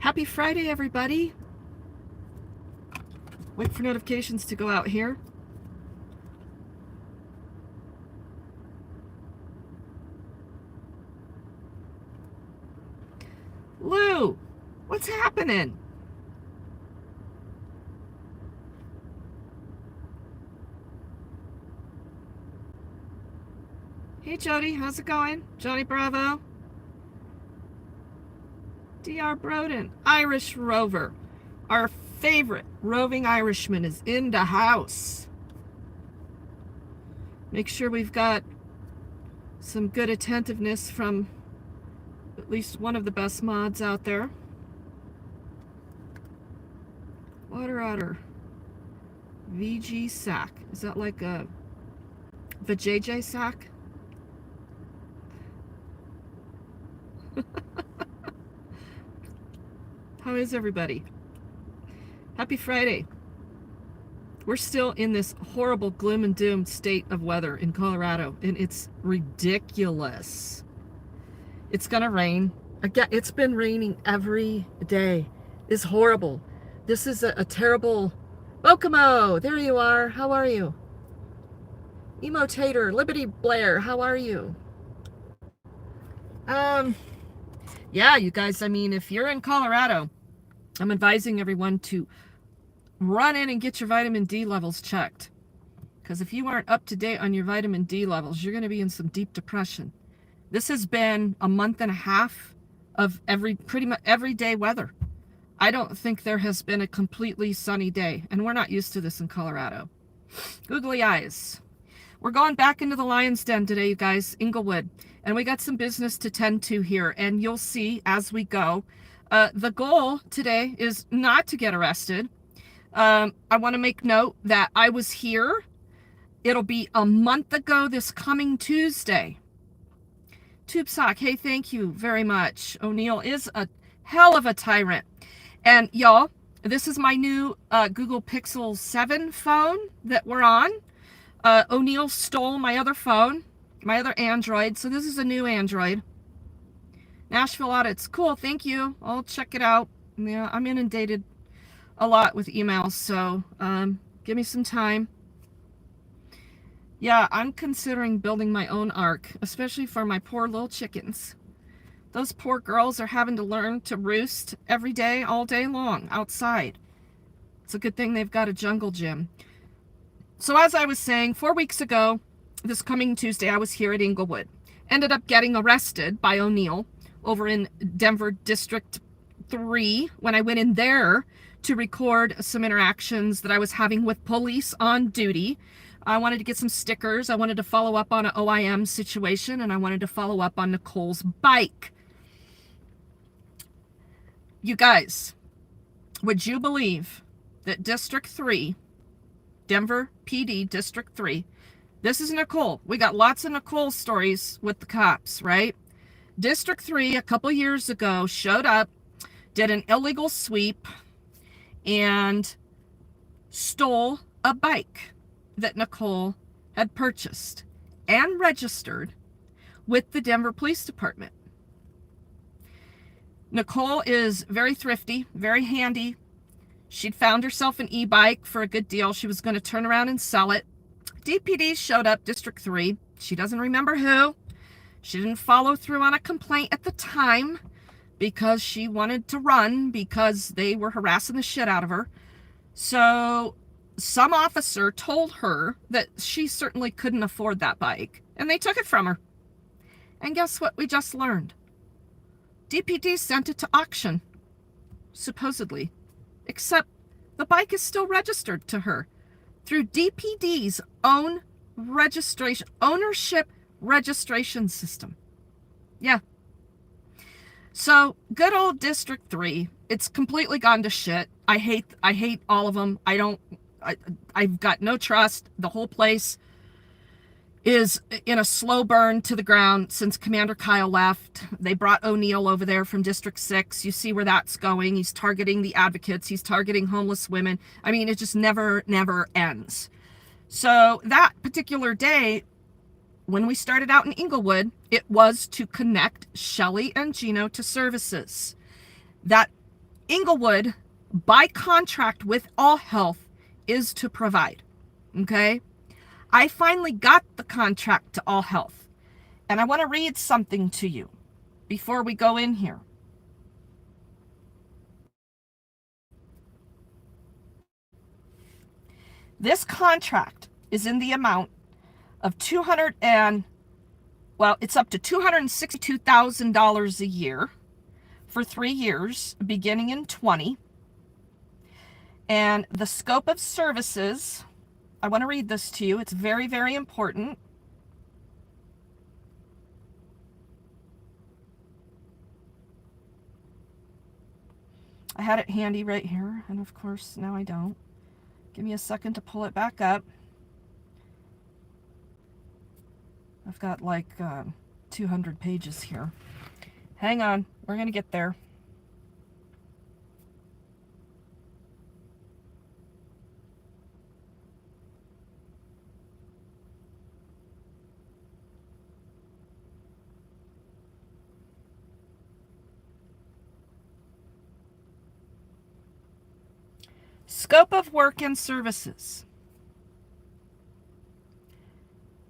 Happy Friday, everybody. Wait for notifications to go out here. Lou, what's happening? Hey, Jody, how's it going? Johnny Bravo. D.R. Broden, Irish Rover. Our favorite roving Irishman is in the house. Make sure we've got some good attentiveness from at least one of the best mods out there. Water Otter. VG sack. Is that like a vajayjay sack? How is everybody? Happy Friday. We're still in this horrible gloom and doom state of weather in Colorado, and it's ridiculous. It's gonna rain. Again, it's been raining every day. It's horrible. This is a terrible... Bokomo, there you are. How are you? Emotator, Liberty Blair, how are you? Yeah, you guys, I mean, if you're in Colorado, I'm advising everyone to run in and get your vitamin D levels checked. Because if you aren't up to date on your vitamin D levels, you're going to be in some deep depression. This has been a month and a half of pretty much everyday weather. I don't think there has been a completely sunny day, and we're not used to this in Colorado. Googly eyes. We're going back into the lion's den today, you guys, Englewood, and we got some business to tend to here, and you'll see as we go. The goal today is not to get arrested. I want to make note that I was here. It'll be a month ago this coming Tuesday. Tube Sock, hey, thank you very much. O'Neill is a hell of a tyrant. And y'all, this is my new Google Pixel 7 phone that we're on. O'Neill stole my other phone, my other Android, so this is a new Android. Nashville audits, cool, thank you. I'll check it out. Yeah, I'm inundated a lot with emails, so give me some time. Yeah, I'm considering building my own ark, especially for my poor little chickens. Those poor girls are having to learn to roost every day, all day long, outside. It's a good thing they've got a jungle gym. So as I was saying, 4 weeks ago, this coming Tuesday, I was here at Englewood. Ended up getting arrested by O'Neill over in Denver District 3 when I went in there to record some interactions that I was having with police on duty. I wanted to get some stickers. I wanted to follow up on an OIM situation, and I wanted to follow up on Nicole's bike. You guys, would you believe that District 3, Denver PD District 3, this is Nicole. We got lots of Nicole stories with the cops, right? District 3, a couple years ago, showed up, did an illegal sweep, and stole a bike that Nicole had purchased and registered with the Denver Police Department. Nicole is very thrifty, very handy. She'd found herself an e-bike for a good deal. She was going to turn around and sell it. DPD showed up, District 3. She doesn't remember who. She didn't follow through on a complaint at the time because she wanted to run because they were harassing the shit out of her. So some officer told her that she certainly couldn't afford that bike, and they took it from her. And guess what we just learned? DPD sent it to auction, supposedly, except the bike is still registered to her through DPD's own registration, ownership registration system. Yeah. So good old District 3, it's completely gone to shit. I hate all of them. I've got no trust. The whole place is in a slow burn to the ground since Commander Kyle left. They brought O'Neill over there from District 6. You see where that's going. He's targeting the advocates. He's targeting homeless women. I mean, it just never ends. So that particular day, when we started out in Englewood, it was to connect Shelly and Gino to services. That Englewood, by contract with All Health, is to provide. Okay? I finally got the contract to All Health, and I want to read something to you before we go in here. This contract is in the amount of it's up to $262,000 a year for 3 years, beginning in 20. And the scope of services, I want to read this to you. It's very, very important. I had it handy right here, and of course, now I don't. Give me a second to pull it back up. I've got like 200 pages here. Hang on, we're going to get there. Scope of work and services.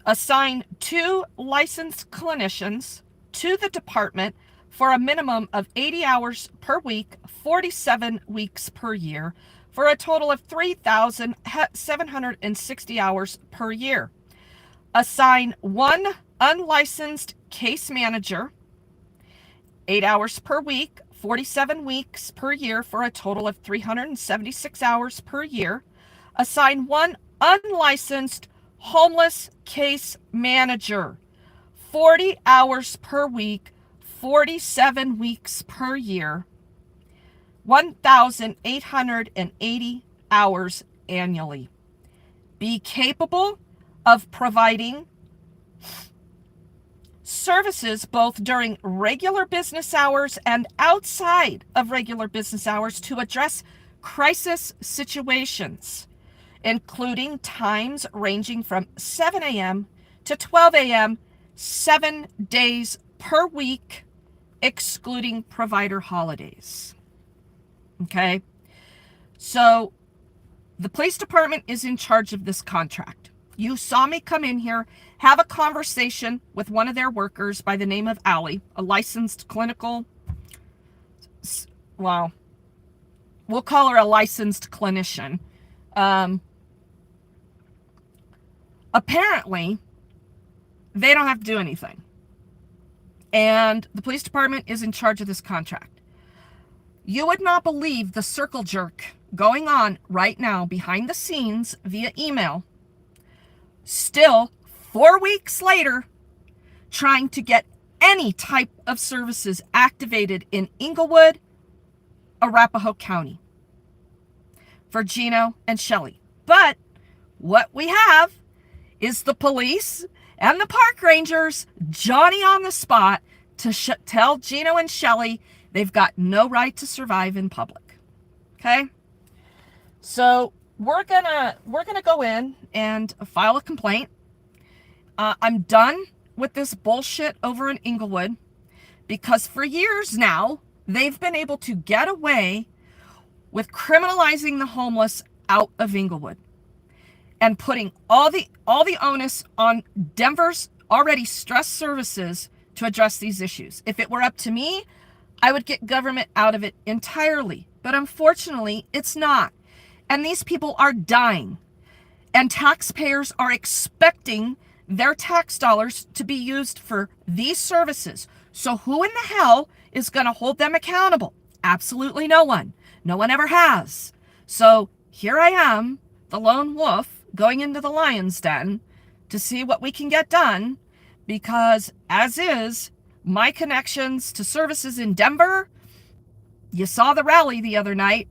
Assign 2 licensed clinicians to the department for a minimum of 80 hours per week, 47 weeks per year, for a total of 3,760 hours per year. Assign 1 unlicensed case manager, 8 hours per week, 47 weeks per year, for a total of 376 hours per year. Assign 1 unlicensed homeless case manager, 40 hours per week, 47 weeks per year, 1,880 hours annually. Be capable of providing services both during regular business hours and outside of regular business hours to address crisis situations, including times ranging from 7 a.m. to 12 a.m., 7 days per week, excluding provider holidays. Okay? So the police department is in charge of this contract. You saw me come in here, have a conversation with one of their workers by the name of Allie, a licensed clinical, well, we'll call her a licensed clinician. Apparently, they don't have to do anything. And the police department is in charge of this contract. You would not believe the circle jerk going on right now behind the scenes via email. Still, 4 weeks later, trying to get any type of services activated in Englewood, Arapahoe County for Gino and Shelley. But what we have is the police and the park rangers, Johnny on the spot, to tell Gino and Shelley they've got no right to survive in public. Okay? So we're gonna go in and file a complaint. I'm done with this bullshit over in Englewood, because for years now they've been able to get away with criminalizing the homeless out of Englewood and putting all the onus on Denver's already stressed services to address these issues. If it were up to me, I would get government out of it entirely. But unfortunately, it's not. And these people are dying. And taxpayers are expecting their tax dollars to be used for these services. So who in the hell is going to hold them accountable? Absolutely no one. No one ever has. So here I am, the lone wolf, going into the lion's den to see what we can get done, because as is, my connections to services in Denver, you saw the rally the other night.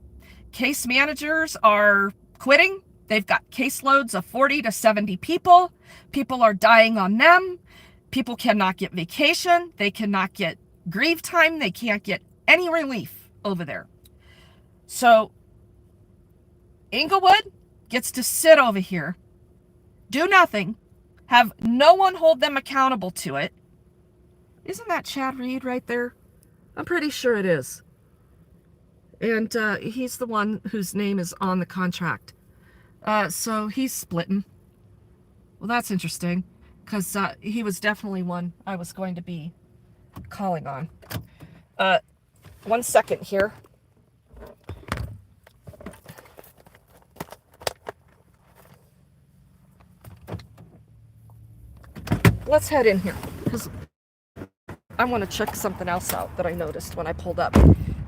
Case managers are quitting. They've got caseloads of 40 to 70 people. People are dying on them. People cannot get vacation. They cannot get grief time. They can't get any relief over there. So Englewood gets to sit over here, do nothing, have no one hold them accountable to it. Isn't that Chad Reed right there? I'm pretty sure it is. And he's the one whose name is on the contract. So he's splitting. Well, that's interesting, because he was definitely one I was going to be calling on. 1 second here. Let's head in here, because I want to check something else out that I noticed when I pulled up.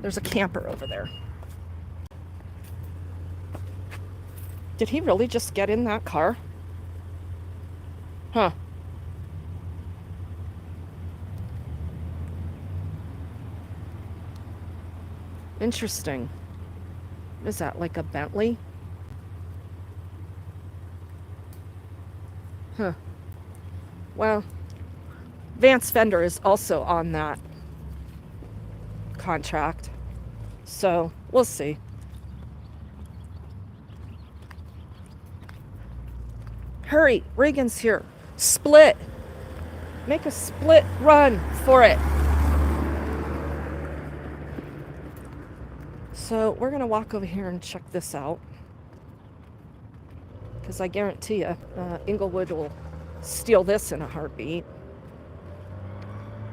There's a camper over there. Did he really just get in that car? Huh. Interesting. Is that like a Bentley? Huh. Well, Vance Fender is also on that contract. So, we'll see. Hurry, Reagan's here. Split. Make a split run for it. So we're going to walk over here and check this out. Because I guarantee you, Englewood will steal this in a heartbeat.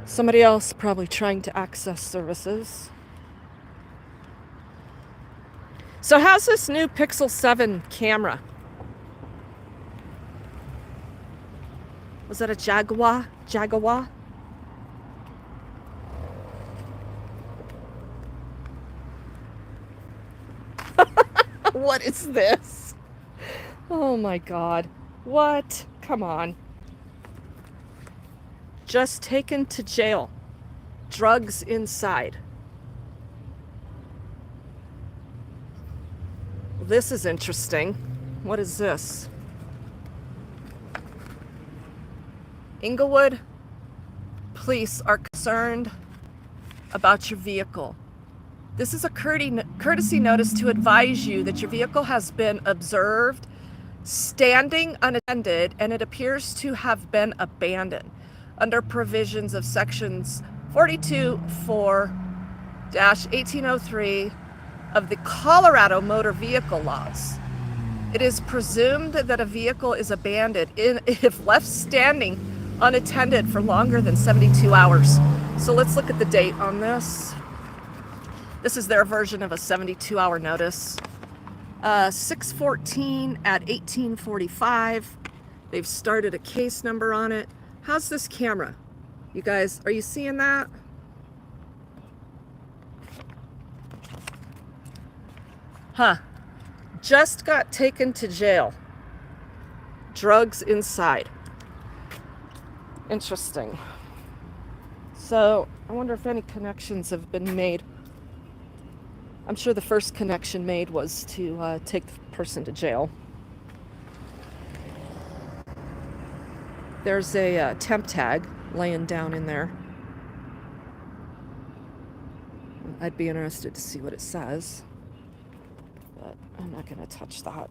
Somebody else probably trying to access services. So how's this new Pixel 7 camera? Was that a Jaguar? Jaguar? What is this? Oh my God. What? Come on. Just taken to jail. Drugs inside. This is interesting. What is this? Englewood police are concerned about your vehicle. This is a courtesy notice to advise you that your vehicle has been observed standing unattended and it appears to have been abandoned under provisions of sections 42-4-1803 of the Colorado Motor Vehicle Laws. It is presumed that a vehicle is abandoned if left standing unattended for longer than 72 hours. So let's look at the date on this. This is their version of a 72-hour notice. 6/14 at 18:45. They've started a case number on it. How's this camera? You guys, are you seeing that? Huh. Just got taken to jail. Drugs inside. Interesting. So, I wonder if any connections have been made. I'm sure the first connection made was to take the person to jail. There's a temp tag laying down in there. I'd be interested to see what it says, but I'm not going to touch that.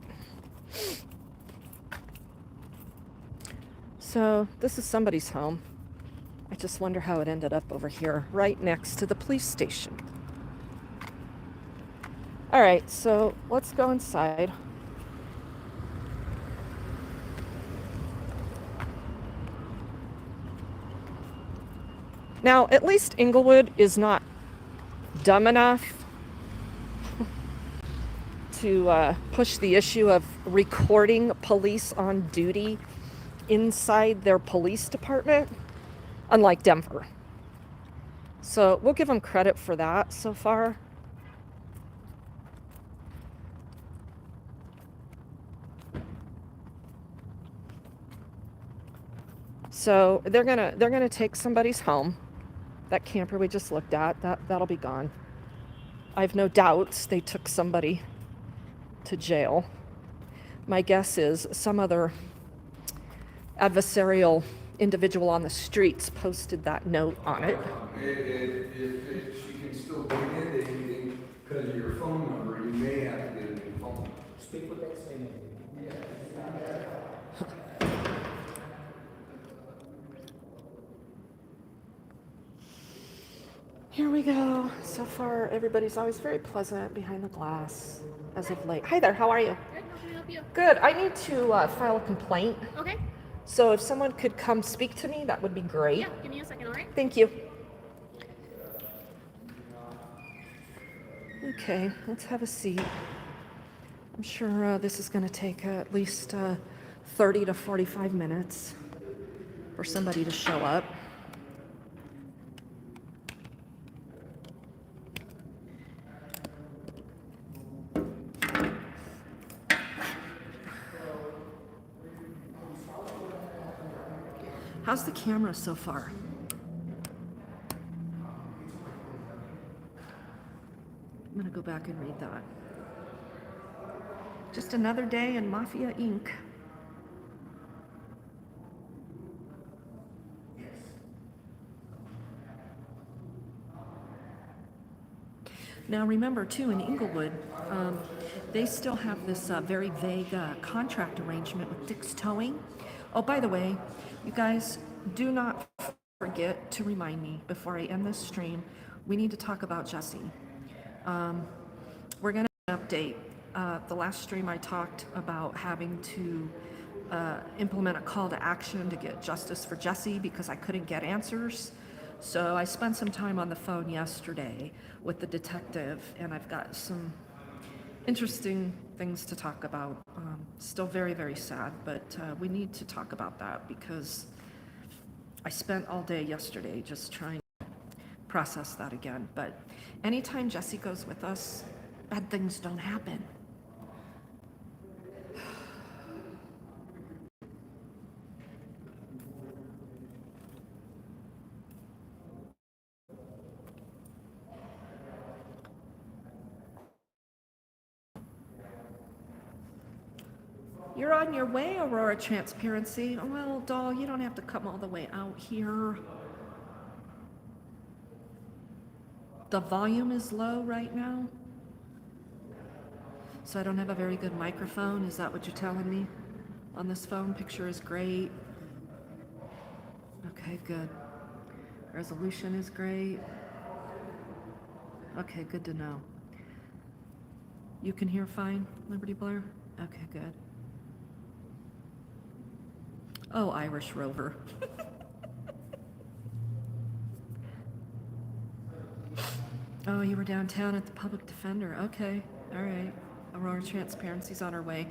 So this is somebody's home. I just wonder how it ended up over here, right next to the police station. All right, so let's go inside. Now, at least Englewood is not dumb enough to push the issue of recording police on duty inside their police department, unlike Denver. So we'll give them credit for that so far. So they're gonna take somebody's home. That camper we just looked at, that'll be gone. I have no doubts they took somebody to jail. My guess is some other adversarial individual on the streets posted that note on it. If she can still get into anything because of your phone number, you may have to get a new phone. Speak with that same name. Here we go. So far, everybody's always very pleasant behind the glass as of late. Hi there, how are you? Good, how can I help you? Good. I need to file a complaint. Okay. So if someone could come speak to me, that would be great. Yeah, give me a second, all right? Thank you. Okay, let's have a seat. I'm sure this is going to take at least 30 to 45 minutes for somebody to show up. How's the camera so far? I'm gonna go back and read that. Just another day in Mafia Inc. Now remember too, in Englewood, they still have this very vague contract arrangement with Dick's Towing. Oh, by the way, you guys, do not forget to remind me before I end this stream, we need to talk about Jesse. We're going to update. The last stream I talked about having to implement a call to action to get justice for Jesse because I couldn't get answers. So I spent some time on the phone yesterday with the detective, and I've got some interesting things to talk about. Still very, very sad, but we need to talk about that because I spent all day yesterday just trying to process that again. But anytime Jesse goes with us, bad things don't happen. You're on your way, Aurora Transparency. Well, doll, you don't have to come all the way out here. The volume is low right now. So I don't have a very good microphone. Is that what you're telling me? On this phone, picture is great. Okay, good. Resolution is great. Okay, good to know. You can hear fine, Liberty Blair? Okay, good. Oh, Irish Rover. Oh, you were downtown at the Public Defender. Okay, all right. Aurora Transparency's on her way.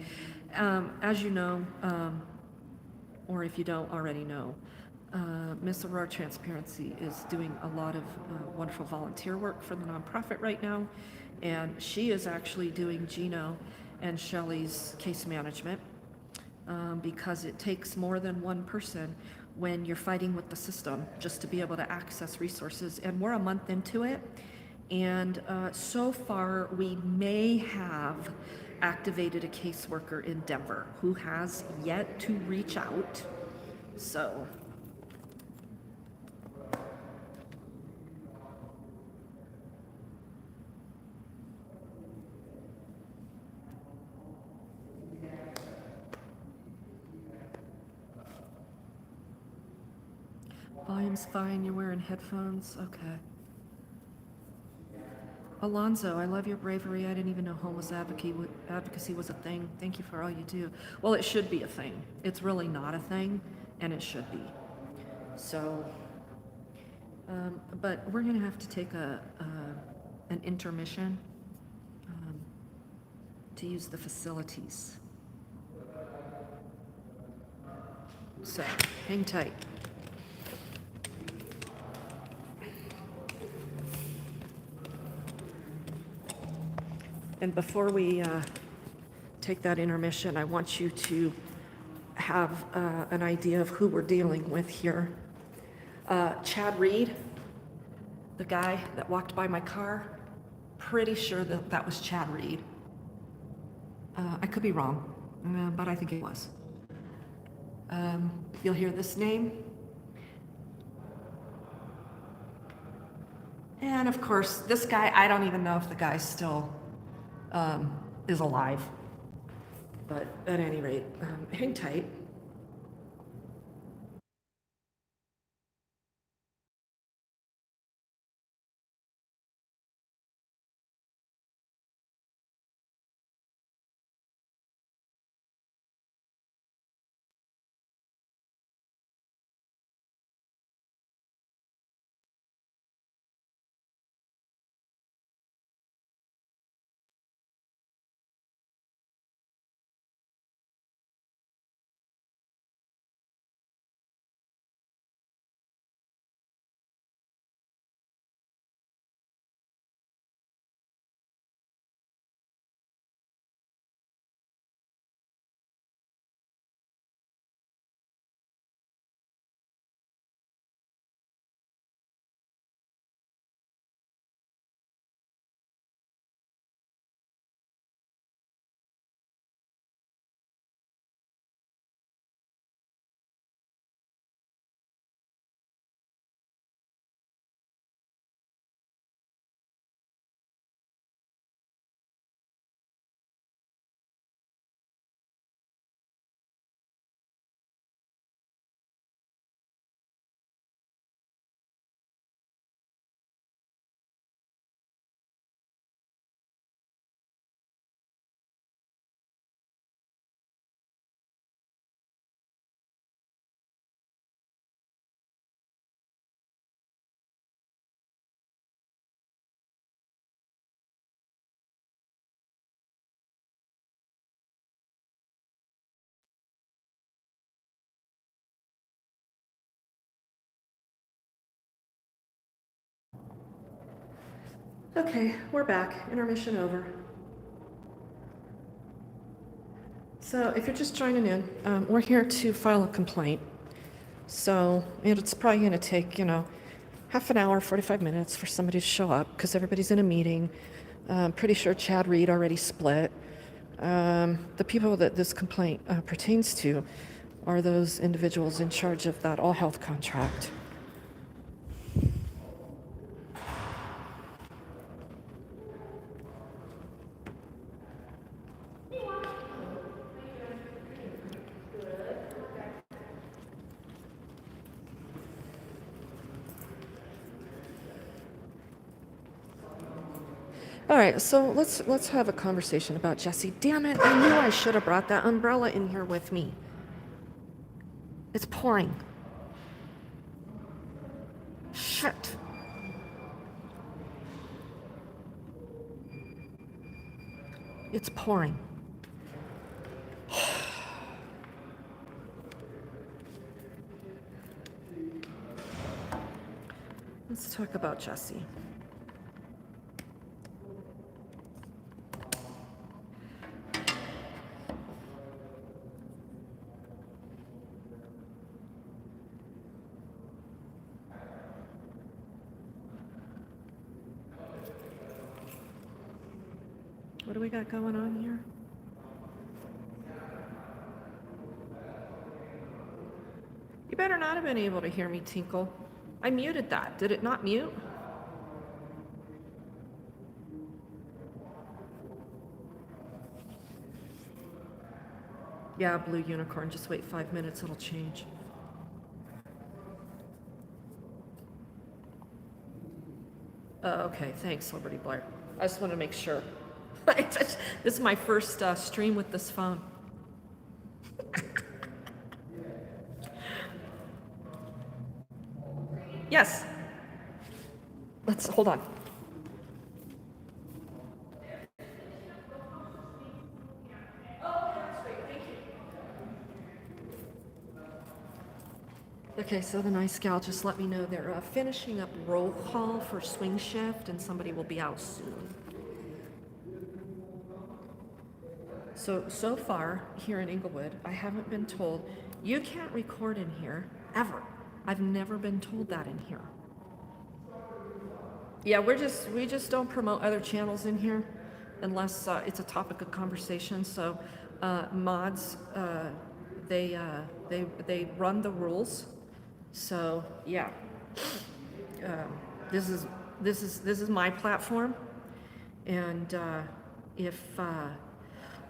As you know, or if you don't already know, Miss Aurora Transparency is doing a lot of wonderful volunteer work for the nonprofit right now, and she is actually doing Gino and Shelley's case management. Because it takes more than one person when you're fighting with the system just to be able to access resources. And we're a month into it, and so far we may have activated a caseworker in Denver who has yet to reach out. So volume's fine, you're wearing headphones, okay. Alonzo, I love your bravery. I didn't even know homeless advocacy was a thing. Thank you for all you do. Well, it should be a thing. It's really not a thing, and it should be. So, but we're gonna have to take an intermission to use the facilities. So, hang tight. And before we take that intermission, I want you to have an idea of who we're dealing with here. Chad Reed, the guy that walked by my car, pretty sure that that was Chad Reed. I could be wrong, but I think it was. You'll hear this name. And of course, this guy, I don't even know if the guy's still is alive. But at any rate, hang tight. Okay, we're back. Intermission over. So if you're just joining in, we're here to file a complaint. So it's probably going to take, half an hour, 45 minutes for somebody to show up because everybody's in a meeting. Pretty sure Chad Reed already split. The people that this complaint pertains to are those individuals in charge of that all health contract. All right, so let's have a conversation about Jesse. Damn it, I knew I should have brought that umbrella in here with me. It's pouring. Shit. It's pouring. Let's talk about Jesse. What do we got going on here? You better not have been able to hear me tinkle. I muted that. Did it not mute? Yeah, blue unicorn. Just wait 5 minutes. It'll change. Okay. Thanks, Liberty Blair. I just wanted to make sure. This is my first stream with this phone. Yes. Let's hold on. Okay, so the nice gal just let me know they're finishing up roll call for swing shift and somebody will be out soon. So far here in Englewood, I haven't been told, you can't record in here, ever. I've never been told that in here. Yeah, we just don't promote other channels in here unless it's a topic of conversation. So mods, they run the rules. So yeah, this is my platform, and if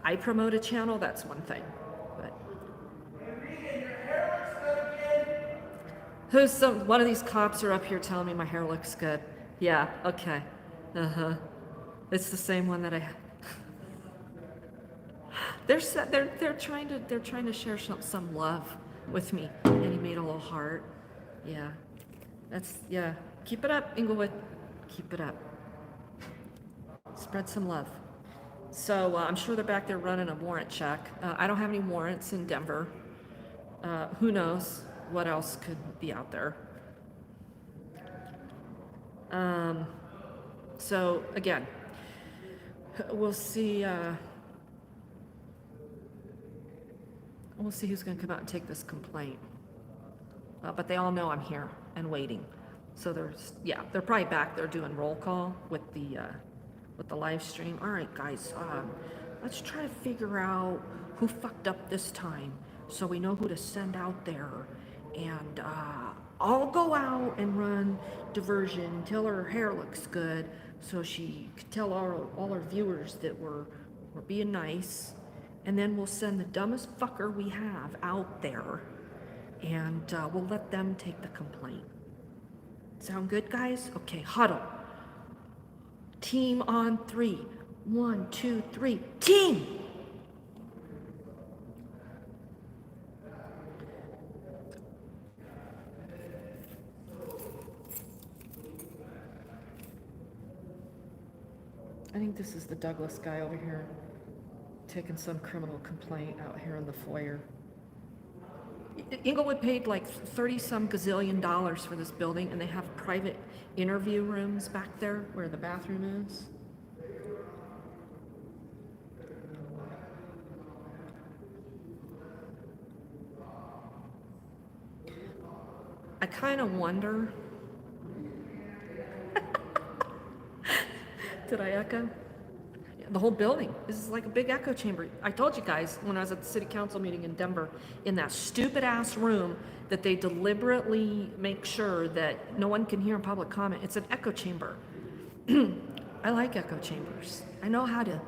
I promote a channel, that's one thing. But one of these cops are up here telling me my hair looks good. Yeah, okay. It's the same one that I had. They're trying to share some love with me, and he made a little heart. Yeah, yeah. Keep it up, Englewood. Keep it up. Spread some love. So I'm sure they're back there running a warrant check. I don't have any warrants in Denver. Who knows what else could be out there? So again, we'll see. We'll see who's going to come out and take this complaint. But they all know I'm here and waiting. So they're probably back there doing roll call with the live stream. All right, guys, let's try to figure out who fucked up this time, so we know who to send out there. And I'll go out and run diversion, tell her hair looks good, so she could tell all our viewers that we're being nice. And then we'll send the dumbest fucker we have out there, and we'll let them take the complaint. Sound good, guys? Okay, huddle. Team on 3. 1, 2, 3. Team! I think this is the Douglas guy over here taking some criminal complaint out here in the foyer. Englewood paid like 30 some gazillion dollars for this building, and they have private interview rooms back there where the bathroom is. I kind of wonder. Did I echo? The whole building is like a big echo chamber. I told you guys when I was at the city council meeting in Denver, in that stupid ass room that they deliberately make sure that no one can hear in public comment. It's an echo chamber. I like echo chambers. I know how to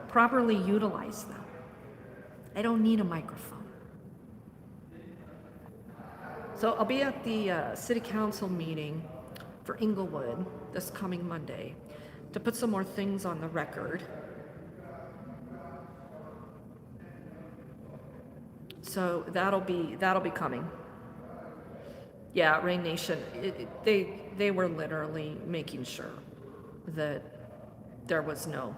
properly utilize them. I don't need a microphone. So I'll be at the city council meeting for Englewood this coming Monday to put some more things on the record. So that'll be coming. Yeah, Rain Nation, they were literally making sure that there was no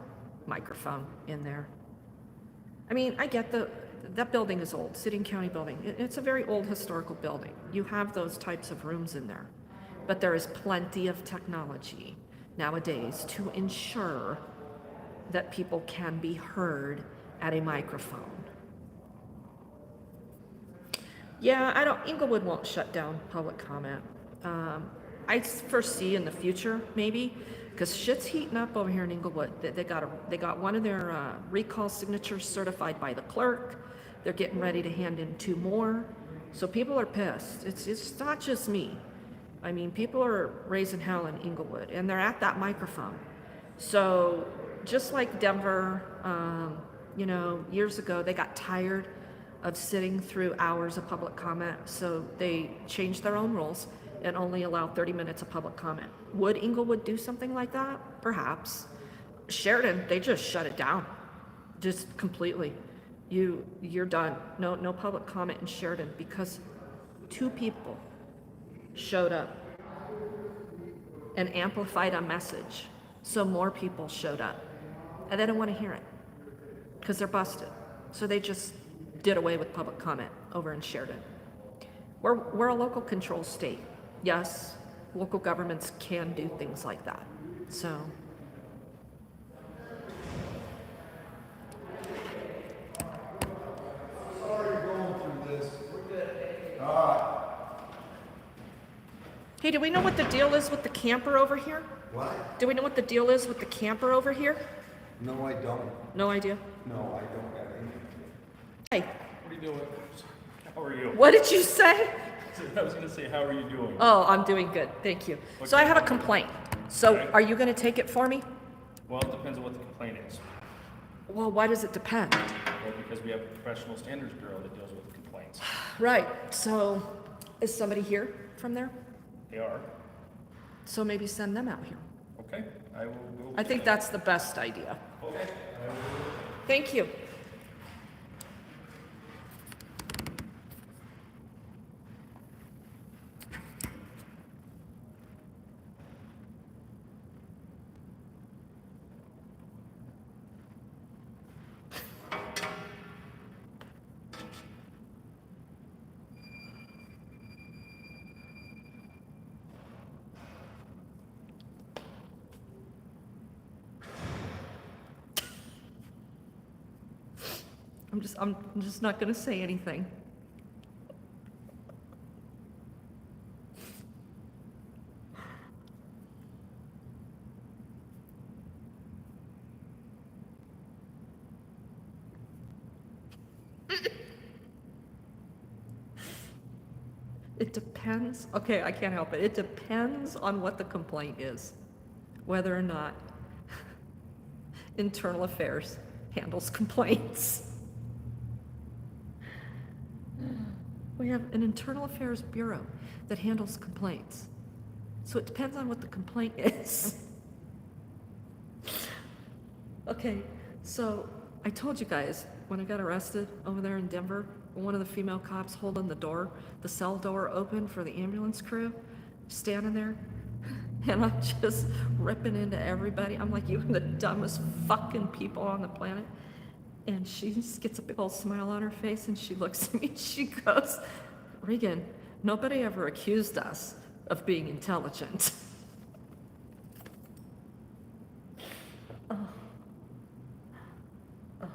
microphone in there. I mean, I get that building is old, City and County building. It's a very old historical building. You have those types of rooms in there, but there is plenty of technology nowadays to ensure that people can be heard at a microphone. Yeah, Englewood won't shut down public comment. I foresee in the future, maybe, because shit's heating up over here in Englewood. They got one of their recall signatures certified by the clerk. They're getting ready to hand in 2 more. So people are pissed. It's not just me. I mean, people are raising hell in Englewood, and they're at that microphone. So just like Denver, years ago, they got tired of sitting through hours of public comment, so they changed their own rules and only allow 30 minutes of public comment. Would Englewood do something like that? Perhaps. Sheridan, they just shut it down, just completely. You're done. No public comment in Sheridan because 2 people showed up and amplified a message, so more people showed up, and they don't want to hear it because they're busted. So they just did away with public comment over in Sheridan. We're a local control state. Yes, local governments can do things like that. So Sorry you're going through this. We're good. hey, do we know what the deal is with the camper over here? What? Do we know what the deal is with the camper over here? No, I don't. No idea. No, I don't have any. Hey, What are you doing? How are you? what did you say? I was going to say, how are you doing? Oh, I'm doing good, thank you. So I have a complaint. So Okay. are you gonna take it for me? Well, it depends on what the complaint is. Well, why does it depend? Well, because we have a professional standards bureau that deals with complaints. Right, so is somebody here from there? They are. So maybe send them out here. Okay, I will. I think that's the best idea. Okay. Thank you. I'm just not gonna say anything. It depends. Okay, I can't help it. It depends on what the complaint is, whether or not internal affairs handles complaints. We have an internal affairs bureau that handles complaints. So it depends on what the complaint is. Okay, so I told you guys when I got arrested over there in Denver, one of the female cops holding the door, the cell door open for the ambulance crew, standing there, and I'm just ripping into everybody. I'm like, you're the dumbest fucking people on the planet. And she just gets a big old smile on her face and she looks at me and she goes, Regan, nobody ever accused us of being intelligent. Oh. Oh.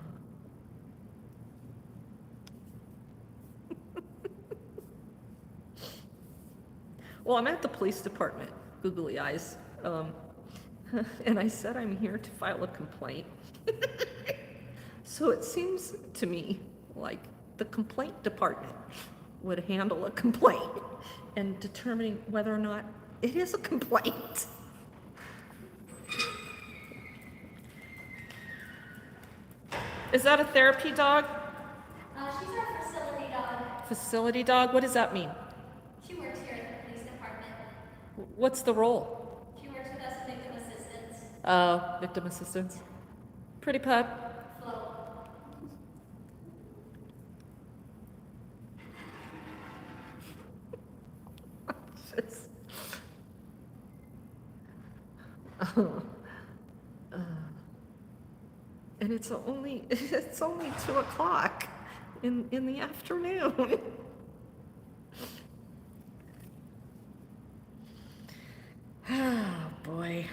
Well, I'm at the police department, googly eyes, and I said I'm here to file a complaint. So it seems to me like the complaint department would handle a complaint and determining whether or not it is a complaint. Is that a therapy dog? She's our facility dog. Facility dog? What does that mean? She works here at the police department. What's the role? She works with us as victim assistance. Oh, victim assistance. Pretty pup. Flo. Just- and it's only 2:00 in the afternoon. Oh boy.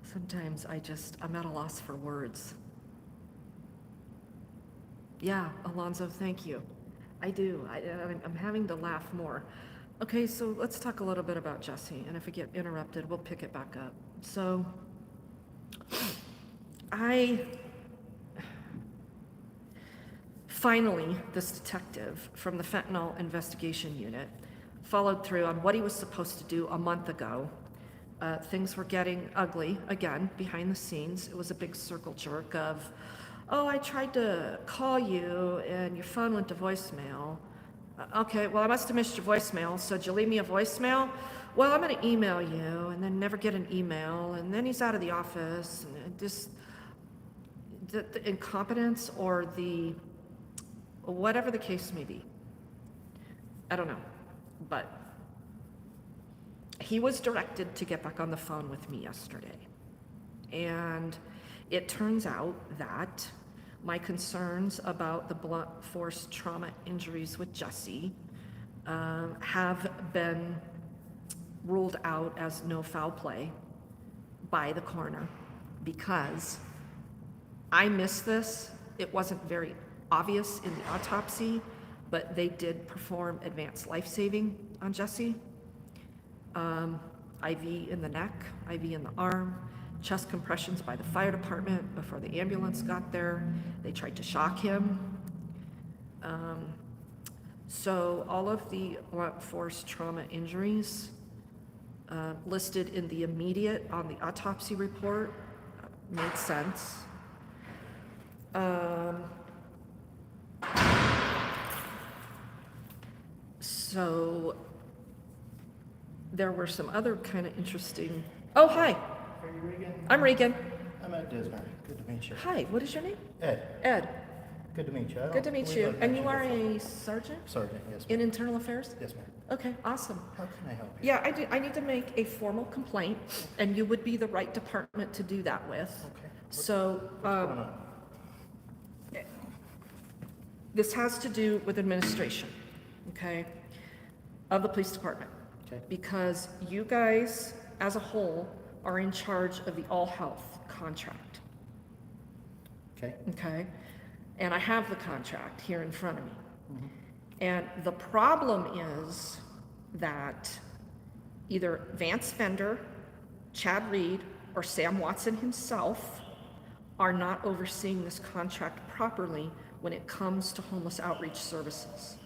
Sometimes I'm at a loss for words. Yeah, Alonzo, thank you. I do. I'm having to laugh more. Okay, so let's talk a little bit about Jesse, and if we get interrupted, we'll pick it back up. So, finally, this detective from the fentanyl investigation unit followed through on what he was supposed to do a month ago. Things were getting ugly again behind the scenes. It was a big circle jerk of, oh, I tried to call you and your phone went to voicemail. Okay, well, I must have missed your voicemail, so did you leave me a voicemail? Well, I'm gonna email you, and then never get an email, and then he's out of the office, and it just, the incompetence or whatever the case may be. I don't know, but he was directed to get back on the phone with me yesterday. And it turns out that my concerns about the blunt force trauma injuries with Jesse have been ruled out as no foul play by the coroner because I missed this. It wasn't very obvious in the autopsy, but they did perform advanced life-saving on Jesse. IV in the neck, IV in the arm, chest compressions by the fire department before the ambulance got there. They tried to shock him. So all of the blunt force trauma injuries listed in the immediate on the autopsy report made sense. So there were some other kind of interesting. Oh, hi. Are you Regan? I'm Regan. I'm Ed Disner. Good to meet you. Hi, what is your name? Ed, Ed. good to meet you. I Good don't to meet believe you. I've met And you are before. a sergeant Sergeant, yes, in ma'am. internal affairs? Yes, ma'am. Okay, awesome. How can I help you? Yeah, I need to make a formal complaint, and you would be the right department to do that with. Okay. So, What's going on? this has to do with administration, okay, of the police department. Okay. Because you guys, as a whole, are in charge of the all health contract, Okay. okay? And I have the contract here in front of me. Mhm. And the problem is that either Vance Fender, Chad Reed, or Sam Watson himself are not overseeing this contract properly when it comes to homeless outreach services.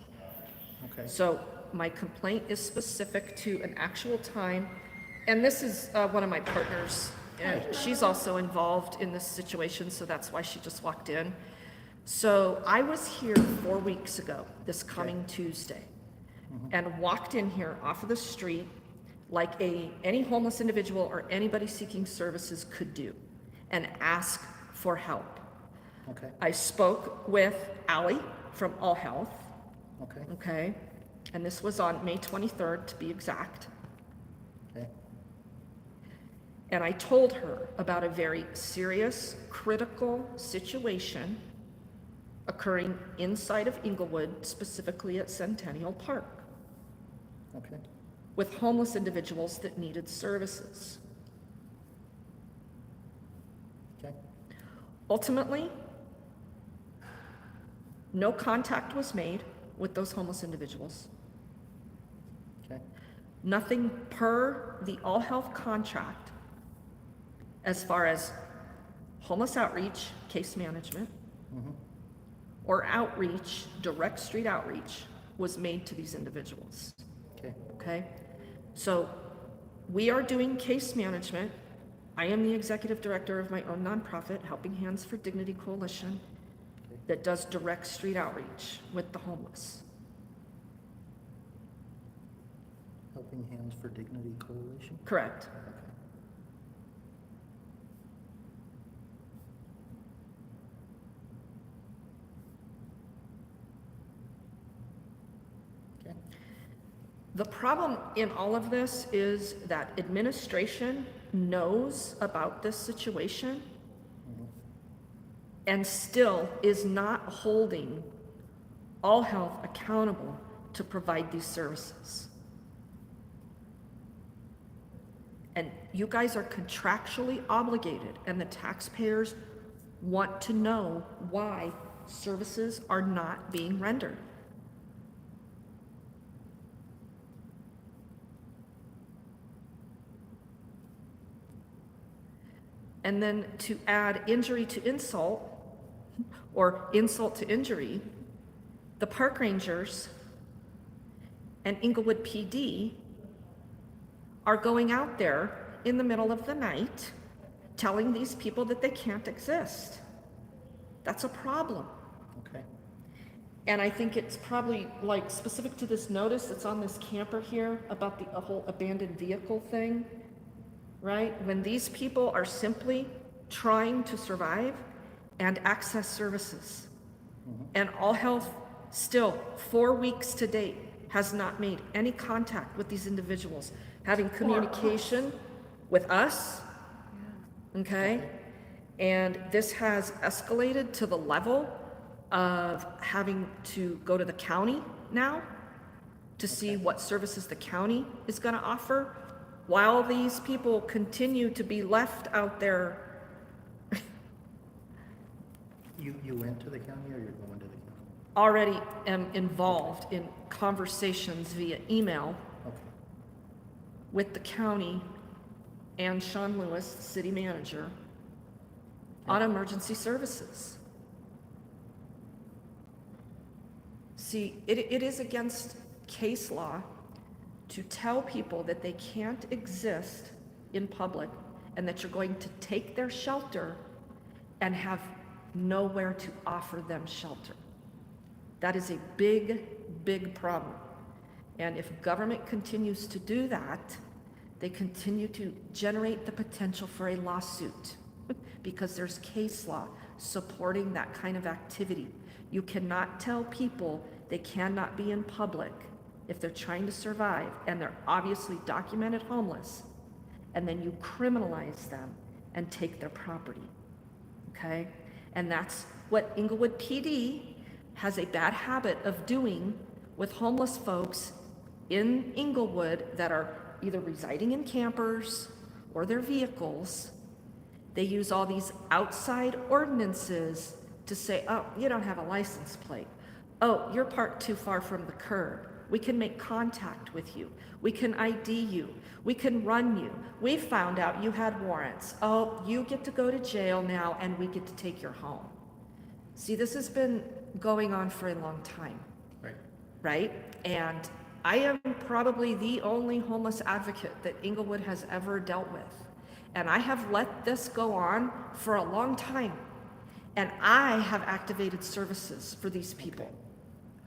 Okay. So my complaint is specific to an actual time, and this is one of my partners, and she's also involved in this situation, so that's why she just walked in. So I was here 4 weeks ago, this coming Tuesday, and walked in here off of the street like any homeless individual or anybody seeking services could do, and ask for help. Okay, I spoke with Ally from All Health, okay, okay? And this was on May 23rd, to be exact. okay, And I told her about a very serious, critical situation occurring inside of Englewood, specifically at Centennial Park, okay, with homeless individuals that needed services. okay, Ultimately, no contact was made with those homeless individuals. okay, Nothing per the All Health contract as far as homeless outreach, case management, mm-hmm, or outreach, direct street outreach, was made to these individuals. okay, Okay? So we are doing case management. I am the executive director of my own nonprofit, Helping Hands for Dignity Coalition, okay. that does direct street outreach with the homeless. Helping Hands for Dignity Coalition? Correct. Okay, okay, The problem in all of this is that administration knows about this situation mm-hmm, and still is not holding All Health accountable to provide these services. And you guys are contractually obligated, and the taxpayers want to know why services are not being rendered. And then to add injury to insult, or insult to injury, the park rangers and Englewood PD are going out there in the middle of the night telling these people that they can't exist. That's a problem. okay, And I think it's probably like specific to this notice that's on this camper here about the whole abandoned vehicle thing, right? When these people are simply trying to survive and access services. And All Health still, 4 weeks to date, has not made any contact with these individuals, having communication with us, okay? And this has escalated to the level of having to go to the county now to see what services the county is gonna offer, while these people continue to be left out there. You went to the county or you're going to the county? Already am involved in conversations via email Okay, with the county and Sean Lewis, the city manager, on emergency services. See, it is against case law to tell people that they can't exist in public and that you're going to take their shelter and have nowhere to offer them shelter. That is a big, big problem. And if government continues to do that, they continue to generate the potential for a lawsuit because there's case law supporting that kind of activity. You cannot tell people they cannot be in public if they're trying to survive and they're obviously documented homeless, and then you criminalize them and take their property, okay? And that's what Englewood PD has a bad habit of doing with homeless folks in Englewood that are either residing in campers or their vehicles. They use all these outside ordinances to say, oh, you don't have a license plate. Oh, you're parked too far from the curb. We can make contact with you. We can ID you. We can run you. We found out you had warrants. Oh, you get to go to jail now and we get to take your home. See, this has been going on for a long time, right, right? And I am probably the only homeless advocate that Englewood has ever dealt with. And I have let this go on for a long time. And I have activated services for these people.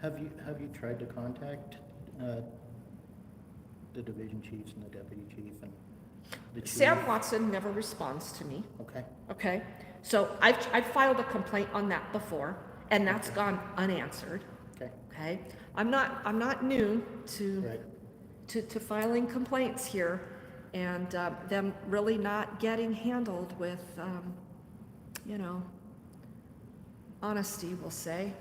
Have you tried to contact the division chiefs and the deputy chief and the chief? Sam Watson never responds to me, Okay, okay? So I've filed a complaint on that before, and that's gone unanswered. Okay, Okay, I'm not new to right. to filing complaints here, and them really not getting handled with, you know, honesty, we'll say.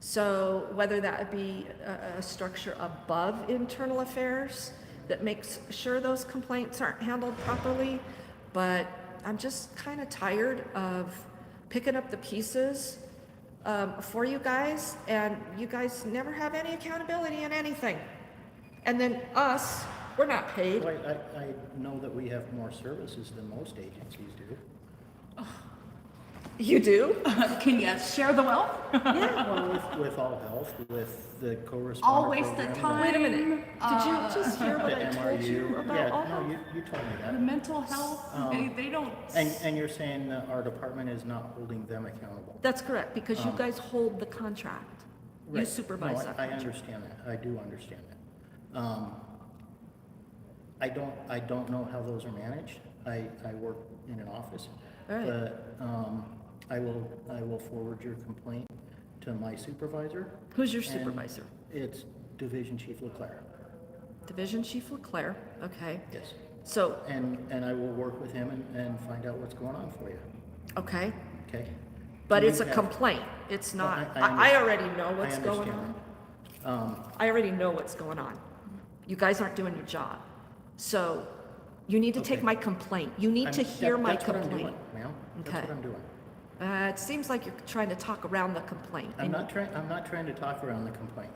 So whether that be a structure above internal affairs that makes sure those complaints aren't handled properly, but I'm just kind of tired of picking up the pieces for you guys, and you guys never have any accountability in anything. And then us, we're not paid. Well, I know that we have more services than most agencies do. You do? Can you share the wealth? Well, with All Health, with the co-responder All waste of program, time. Wait a minute. Did you just hear The what I told you MRU. about Yeah, all no, that? you told me The that. mental health, they don't. And you're saying that our department is not holding them accountable? That's correct, because you guys hold the contract. You Right. supervise No, that I contract. understand that. I do understand that. I don't know how those are managed. I work in an office. All right. But, I will forward your complaint to my supervisor. Who's your and supervisor? It's Division Chief Leclerc, Division Chief Leclerc, okay. yes. So, And I will work with him and find out what's going on for you, okay, okay? but Do it's you a have- complaint, it's Well, not, I I already know I what's going understand on. that. I already know what's going on. You guys aren't doing your job. So, you need to take Okay. my complaint, you need to hear my That's what I'm complaint. doing, ma'am. That's Okay. what I'm doing. It seems like you're trying to talk around the complaint. I'm not trying to talk around the complaint.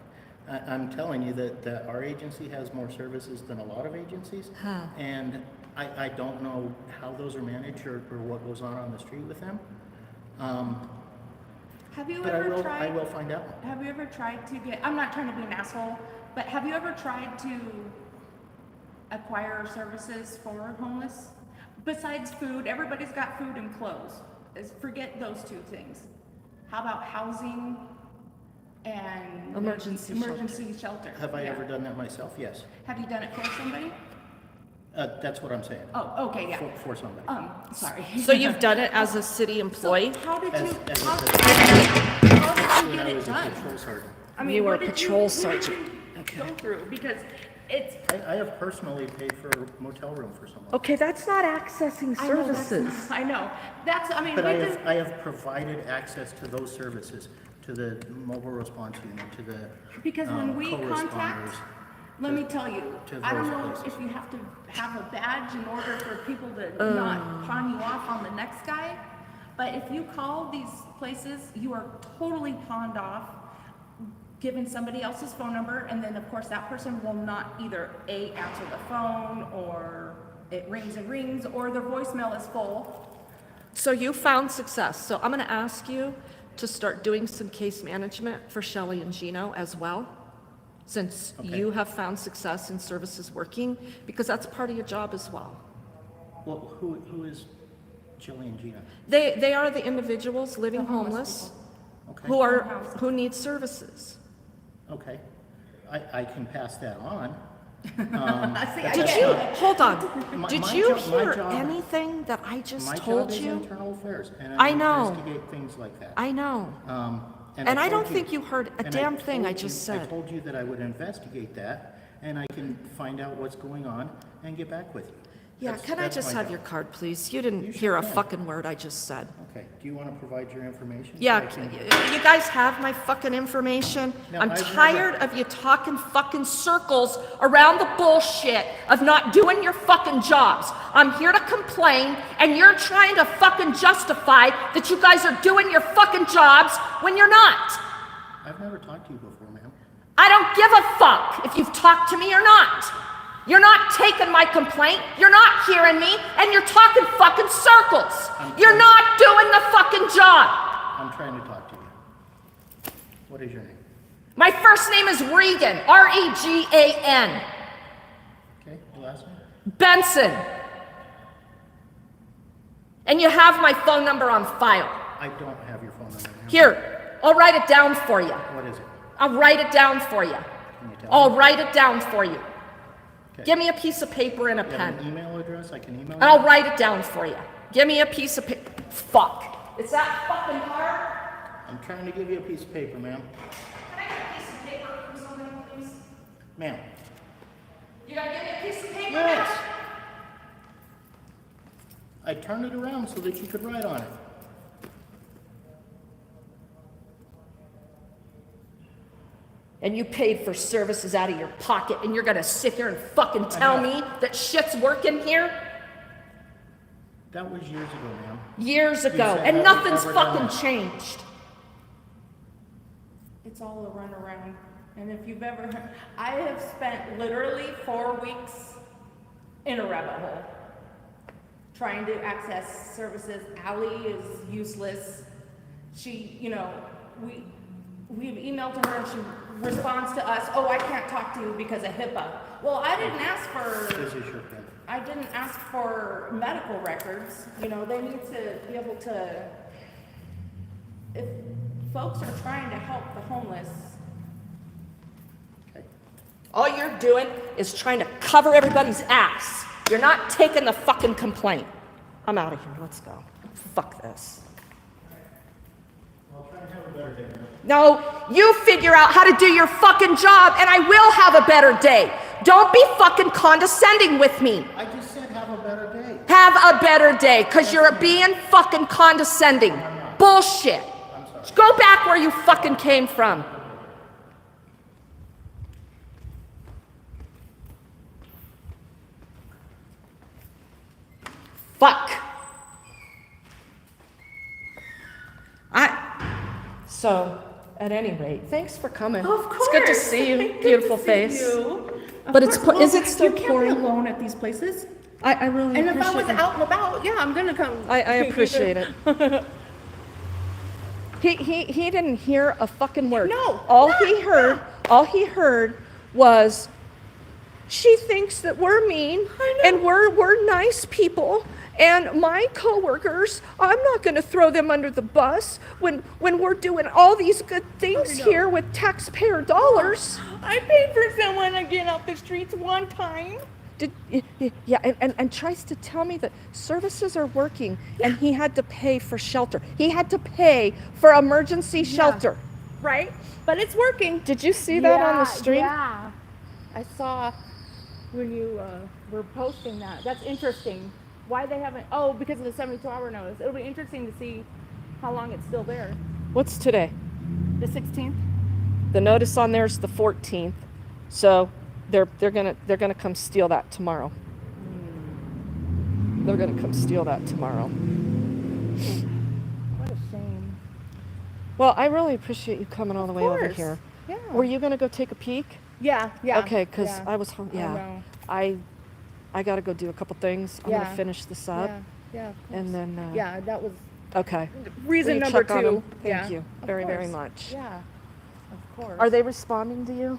I'm telling you that our agency has more services than a lot of agencies. Huh. And I don't know how those are managed or what goes on the street with them. Have you But I ever will tried? find out. Have you ever tried to get? I'm not trying to be an asshole, but have you ever tried to acquire services for homeless? Besides food, everybody's got food and clothes. Forget those two things. How about housing and Emergency shelter. emergency shelter? Have I Yeah. ever done that myself? Yes. Have you done it for somebody? That's what I'm saying. Oh, okay, yeah. For somebody. Sorry. So you've done it as a city employee? How did As you? a How, citizen. how did you When get I it was a done? patrol sergeant. I mean, You were what a did patrol what did sergeant. you Okay. Go through because it's. I have personally paid for a motel room for someone. Okay, that's not accessing I know that's services. not- I know. That's. I mean, But we I just. have, I have provided access to those services, to the mobile response unit, to the Because when we contact, co-responders. let me tell you, to I don't those know places. if you have to have a badge in order for people to not pawn you off on the next guy, but if you call these places, you are totally pawned off, giving somebody else's phone number, and then of course that person will not either A, answer the phone, or it rings and rings, or their voicemail is full. So you found success. So I'm going to ask you to start doing some case management for Shelley and Gino as well, since Okay. you have found success in services working, because that's part of your job as well. Well, who is Jillian and Gina? They are the individuals living The homeless homeless who need services. Okay. I can pass that on. See, I Did get you, it. hold on, My- did my you job- my hear job- anything that I just My told job is you? internal affairs, and I I know. investigate things like that. I know. And And I told don't think you heard a and damn thing I told just you- I said. told you that I would investigate that, and I can find out what's going on and get back with you. Yeah, That's- can I that's just my have job. your card, please? You didn't You sure hear a can. fucking word I just said. Okay, do you want to provide your information? so Yeah, I can- you guys have my fucking information. No, I'm I've tired of you talking fucking circles around the bullshit of not doing your fucking jobs. I'm here to complain, and you're trying to fucking justify that you guys are doing your fucking jobs when you're not. I've never talked to you before, ma'am. I don't give a fuck if you've talked to me or not. You're not taking my complaint, you're not hearing me, and you're talking fucking circles. You're not doing the fucking job. I'm trying to talk to you. What is your name? My first name is Regan, R-E-G-A-N. Okay, your last name? Benson. And you have my phone number on file. I don't have your phone number, ma'am. Here, I'll write it down for you. What is it? I'll write it down for you. Can you tell I'll me? write it down for you. Okay. Give me a piece of paper and a You have pen. an email address? I can email And I'll you? write it down for you. Give me a piece of paper. Fuck. Is that fucking hard? I'm trying to give you a piece of paper, ma'am. Can I get a piece of paper from somebody, please? Ma'am. You gotta give me a piece of paper Yes. now? I turned it around so that you could write on it. And you paid for services out of your pocket, and you're gonna sit here and fucking tell me that shit's working here? That was years ago, ma'am. Years You ago, said, and "Have we nothing's ever done fucking that?" changed. It's all a runaround. And if you've ever heard, I have spent literally 4 weeks in a rabbit hole trying to access services. Allie is useless. She, you know, we've emailed to her and she responds to us, oh, I can't talk to you because of HIPAA. Well, I didn't ask for, This is your pen. I didn't ask for medical records. You know, they need to be able to, if folks are trying to help the homeless, All you're doing is trying to cover everybody's ass. You're not taking the fucking complaint. I'm out of here. Let's go. Fuck this. I'll try and have a better day, ma'am. No, you figure out how to do your fucking job, and I will have a better day. Don't be fucking condescending with me. I just said have a better day. Have a better day, because you're being fucking condescending. Bullshit. Go back where you fucking came from. Fuck. So, at any rate, thanks for coming. of course. It's good to see you, Good beautiful to see face. you. Of But it's course. is it still you can't pouring? be alone at these places. I really And if I appreciate was it. out and about, yeah, I'm gonna come. I appreciate it. He didn't hear a fucking word. No, All he heard was, she thinks that we're mean and we're nice people. And my coworkers, I'm not going to throw them under the bus when we're doing all these good things here with taxpayer dollars. I paid for someone to get off the streets one time. Yeah, and tries to tell me that services are working and he had to pay for shelter. He had to pay for emergency shelter. Right? But it's working. Did you see that on the stream? Yeah. I saw when you were posting that. That's interesting. Why they haven't, oh, because of the 72-hour notice. It'll be interesting to see how long it's still there. What's today? The 16th? The notice on there is the 14th. So they're gonna come steal that tomorrow. They're gonna come steal that tomorrow. What a shame. Well, I really appreciate you coming all the way over course. here. Yeah. Were you gonna go take a peek? Yeah. Okay, because yeah. I was home. I Yeah, know. I got to go do a couple things. I'm Yeah. gonna finish this up, Yeah. and then Yeah, that was okay. reason Will you number check on 2. them? Thank Yeah, you of very course. much. Yeah, of course. Are they responding to you?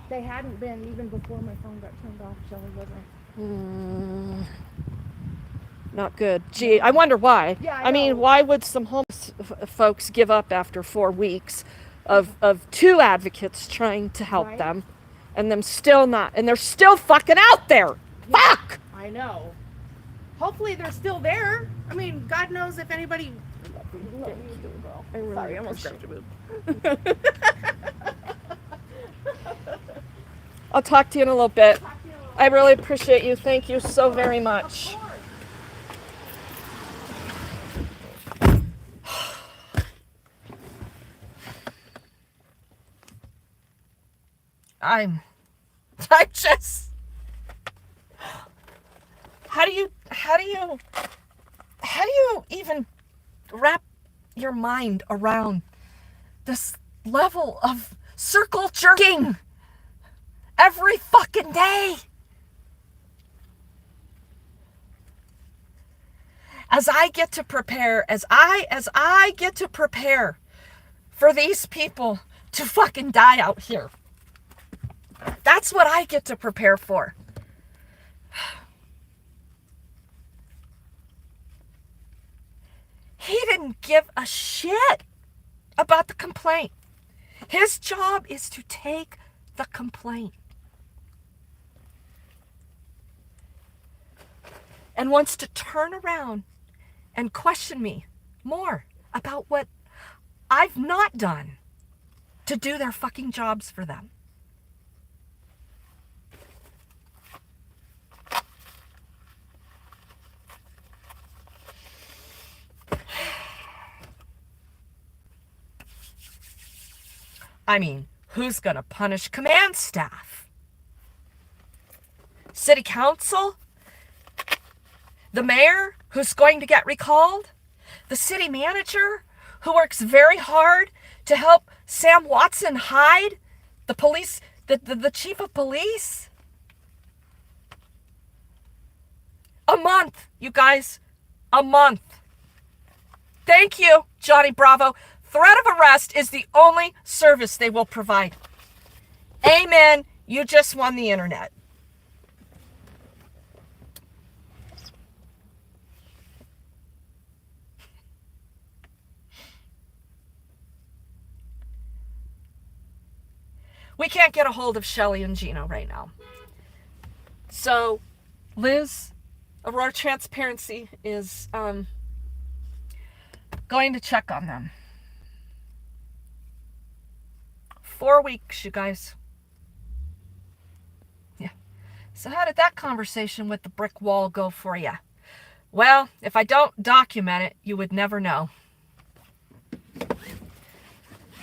They hadn't been even before my phone got turned off. Shelley wasn't. Not good. Gee, I wonder why. Yeah, I I mean, know. why would some homeless folks give up after 4 weeks of 2 advocates trying to help Right. them, and them still not, and they're still fucking out there? Fuck! I know. Hopefully they're still there. I mean, God knows if anybody. Love you too, girl. I really Sorry, I almost appreciate grabbed your boob. I'll talk to you in a little bit. I really appreciate you. Thank you so very much. I just, how do you even wrap your mind around this level of circle jerking every fucking day? As I get to prepare for these people to fucking die out here. That's what I get to prepare for. He didn't give a shit about the complaint. His job is to take the complaint. and wants to turn around and question me more about what I've not done to do their fucking jobs for them. I mean, who's going to punish command staff? City council? The mayor, who's going to get recalled? The city manager, who works very hard to help Sam Watson hide the police, the chief of police? A month, you guys. A month. Thank you, Johnny Bravo. Threat of arrest is the only service they will provide. Amen. You just won the internet. We can't get a hold of Shelly and Gino right now. So, Liz, Aurora Transparency is going to check on them. 4 weeks, you guys. Yeah. So how did that conversation with the brick wall go for you? Well, if I don't document it, you would never know.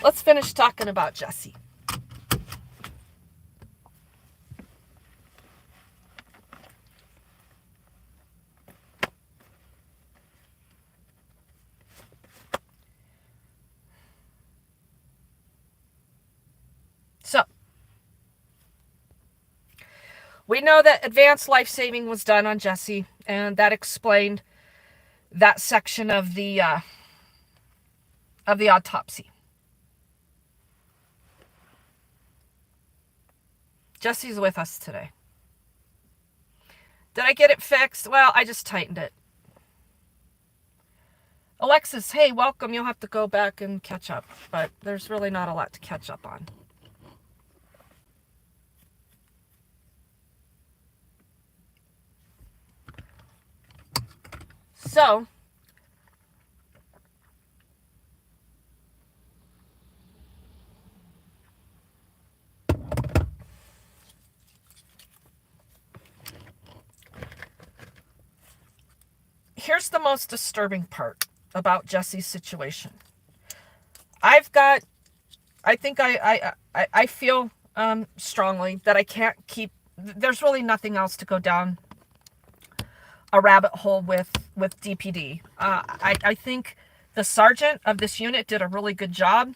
Let's finish talking about Jesse. So, we know that advanced life-saving was done on Jesse, and that explained that section of the autopsy. Jesse's with us today. Did I get it fixed? Well, I just tightened it. Alexis, hey, welcome. You'll have to go back and catch up, but there's really not a lot to catch up on. So, here's the most disturbing part about Jesse's situation. I feel strongly that I can't keep, there's really nothing else to go down a rabbit hole with DPD. I think the sergeant of this unit did a really good job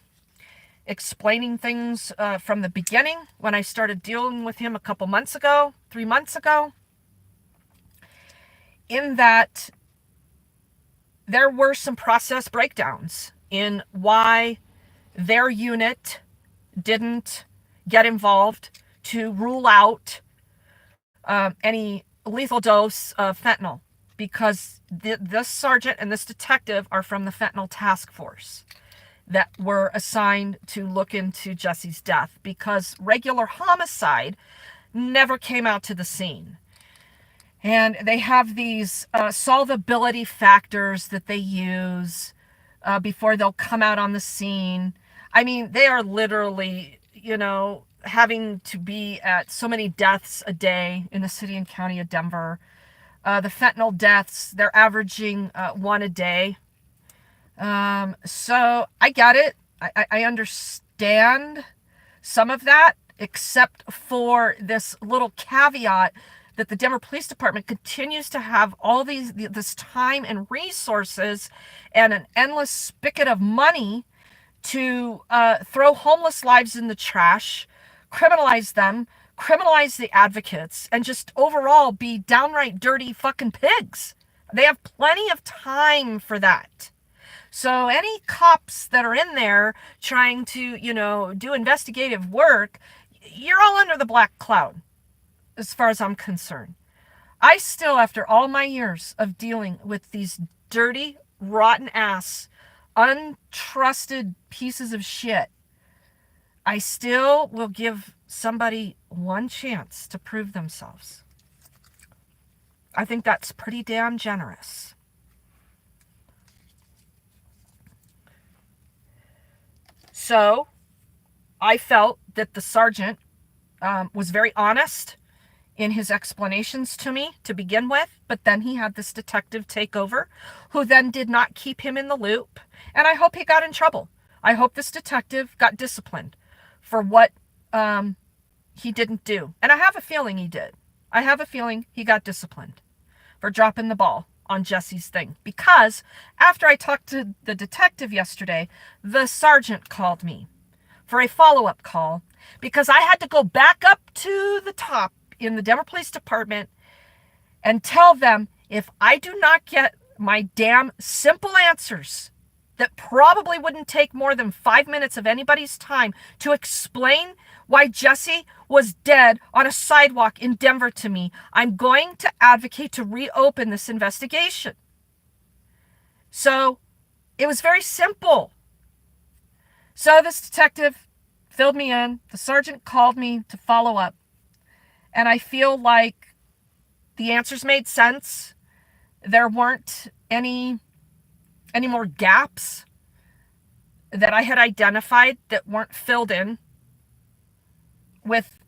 explaining things from the beginning when I started dealing with him a couple months ago, 3 months ago, in that there were some process breakdowns in why their unit didn't get involved to rule out any lethal dose of fentanyl, because this sergeant and this detective are from the fentanyl task force that were assigned to look into Jesse's death, because regular homicide never came out to the scene. And they have these solvability factors that they use before they'll come out on the scene. I mean, they are literally, having to be at so many deaths a day in the city and county of Denver. The fentanyl deaths, they're averaging 1 a day. So I get it. I understand some of that, except for this little caveat that the Denver Police Department continues to have all this time and resources and an endless spigot of money to throw homeless lives in the trash, criminalize them, criminalize the advocates, and just overall be downright dirty fucking pigs. They have plenty of time for that. So any cops that are in there trying to, do investigative work, you're all under the black cloud, as far as I'm concerned. I still, after all my years of dealing with these dirty, rotten ass, untrusted pieces of shit, I still will give somebody one chance to prove themselves. I think that's pretty damn generous. So I felt that the sergeant was very honest in his explanations to me to begin with, but then he had this detective take over who then did not keep him in the loop. And I hope he got in trouble. I hope this detective got disciplined for what he didn't do. And I have a feeling he did. I have a feeling he got disciplined for dropping the ball on Jesse's thing. Because after I talked to the detective yesterday, the sergeant called me for a follow-up call because I had to go back up to the top in the Denver Police Department and tell them if I do not get my damn simple answers that probably wouldn't take more than 5 minutes of anybody's time to explain why Jesse was dead on a sidewalk in Denver to me, I'm going to advocate to reopen this investigation. So it was very simple. So this detective filled me in. The sergeant called me to follow up. And I feel like the answers made sense. There weren't any more gaps that I had identified that weren't filled in with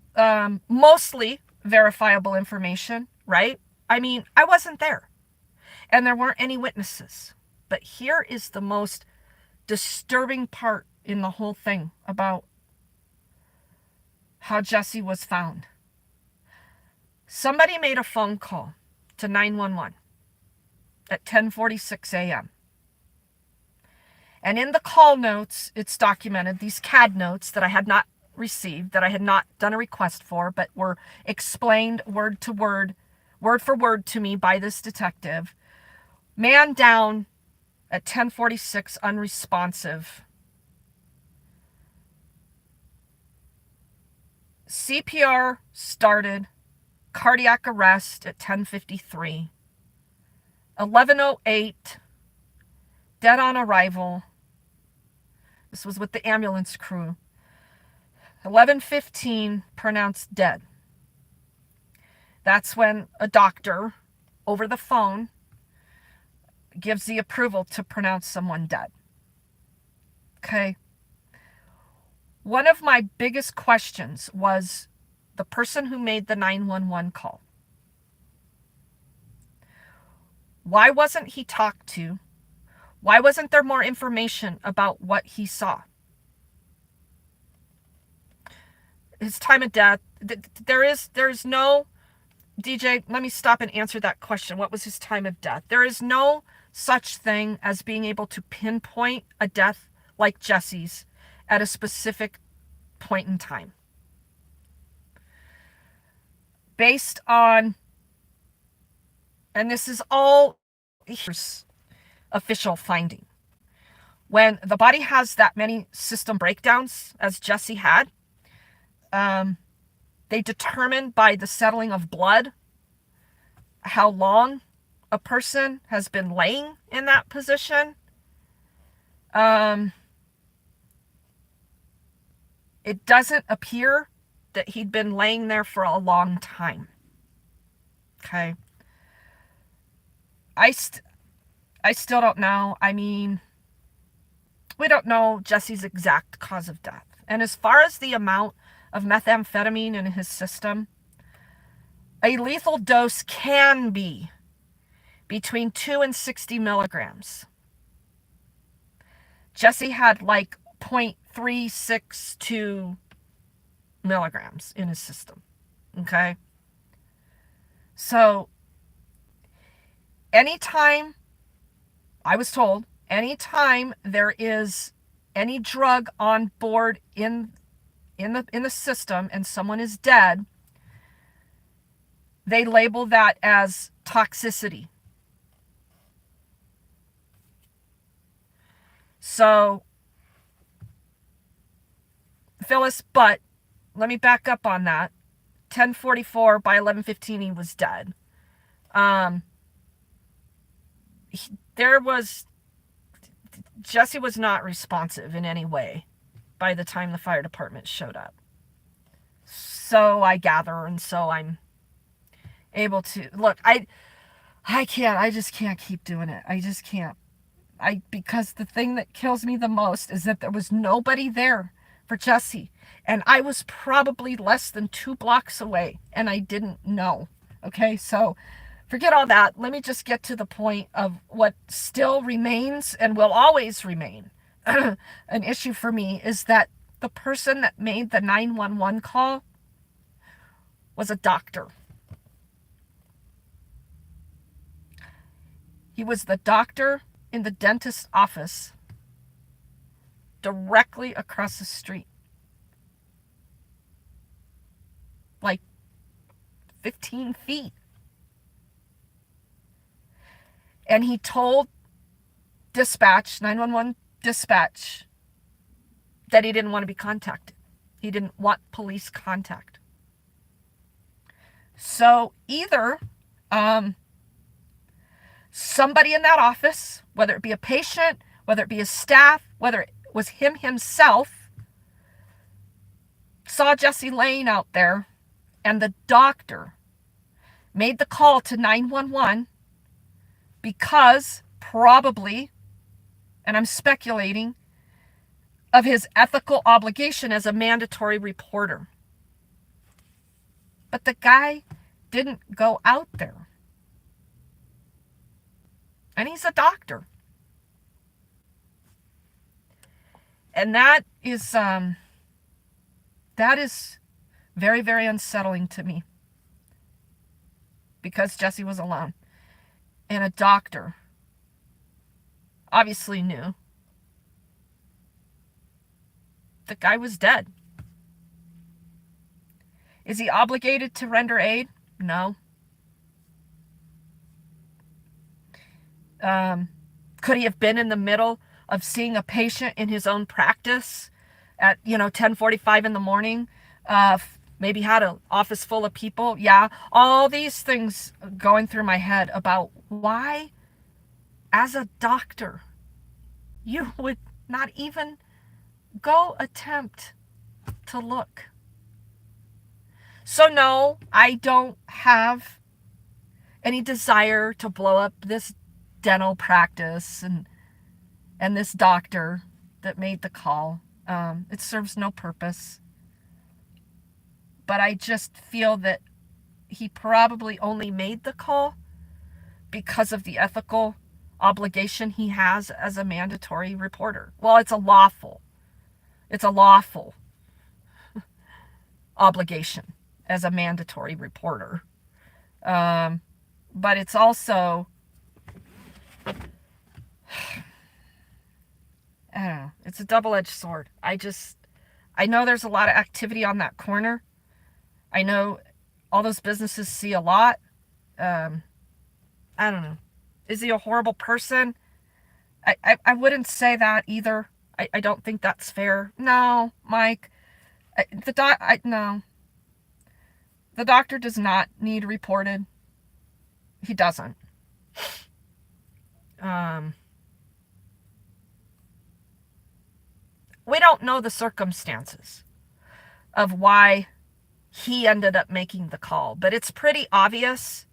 mostly verifiable information, right? I mean, I wasn't there. And there weren't any witnesses. But here is the most disturbing part in the whole thing about how Jesse was found. Somebody made a phone call to 911 at 10:46 a.m. And in the call notes, it's documented, these CAD notes that I had not received, that I had not done a request for, but were explained word for word to me by this detective. Man down at 10:46, unresponsive. CPR started, cardiac arrest at 10:53. 11:08, dead on arrival. This was with the ambulance crew. 11:15, pronounced dead. That's when a doctor over the phone gives the approval to pronounce someone dead. Okay. One of my biggest questions was the person who made the 911 call. Why wasn't he talked to? Why wasn't there more information about what he saw? His time of death, there's no, DJ, let me stop and answer that question. What was his time of death? There is no such thing as being able to pinpoint a death like Jesse's at a specific point in time. Based on, and this is all official finding, when the body has that many system breakdowns as Jesse had, they determine by the settling of blood how long a person has been laying in that position. It doesn't appear that he'd been laying there for a long time. Okay. I still don't know. I mean, we don't know Jesse's exact cause of death. And as far as the amount of methamphetamine in his system, a lethal dose can be between 2 and 60 milligrams. Jesse had like 0.362 milligrams in his system. Okay? So, anytime, I was told, anytime there is any drug on board in the system and someone is dead, they label that as toxicity. So, Phyllis, but let me back up on that. 10:44, by 11:15 he was dead. Jesse was not responsive in any way by the time the fire department showed up. So I gather, and so I'm able to look. I just can't keep doing it. I just can't. Because the thing that kills me the most is that there was nobody there for Jesse. And I was probably less than 2 blocks away and I didn't know. Okay, so forget all that. Let me just get to the point of what still remains and will always remain an issue for me is that the person that made the 911 call was a doctor. He was the doctor in the dentist's office directly across the street. Like 15 feet. And he told dispatch, 911 dispatch, that he didn't want to be contacted. He didn't want police contact. So either somebody in that office, whether it be a patient, whether it be a staff, whether it was him himself, saw Jesse laying out there, and the doctor made the call to 911 because probably, and I'm speculating, of his ethical obligation as a mandatory reporter. But the guy didn't go out there. And he's a doctor. And that is very, very unsettling to me. Because Jesse was alone. And a doctor obviously knew the guy was dead. Is he obligated to render aid? No. Could he have been in the middle of seeing a patient in his own practice at 10:45 in the morning? Maybe had an office full of people. Yeah, all these things going through my head about why, as a doctor, you would not even go attempt to look. So no, I don't have any desire to blow up this dental practice and this doctor that made the call. It serves no purpose. But I just feel that he probably only made the call because of the ethical obligation he has as a mandatory reporter. Well, it's a lawful obligation as a mandatory reporter. But it's also, I don't know, it's a double-edged sword. I know there's a lot of activity on that corner. I know all those businesses see a lot. I don't know. Is he a horrible person? I wouldn't say that either. I don't think that's fair. No, Mike. No. The doctor does not need reported. He doesn't. We don't know the circumstances of why he ended up making the call, but it's pretty obvious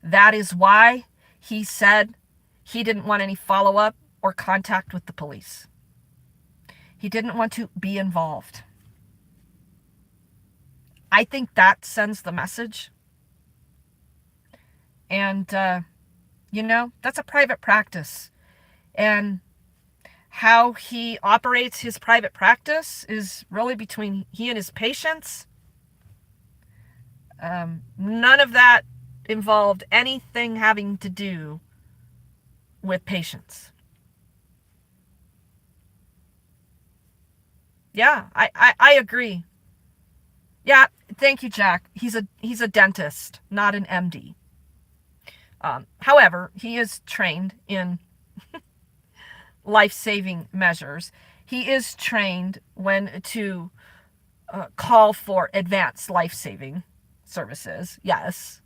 that is why he said he didn't want any follow-up or contact with the police. He didn't want to be involved. I think that sends the message. And, that's a private practice. And how he operates his private practice is really between he and his patients. None of that involved anything having to do with patients. Yeah, I agree. Yeah, thank you, Jack. He's a dentist, not an MD. However, he is trained in life-saving measures. He is trained when to call for advanced life-saving services. Yes.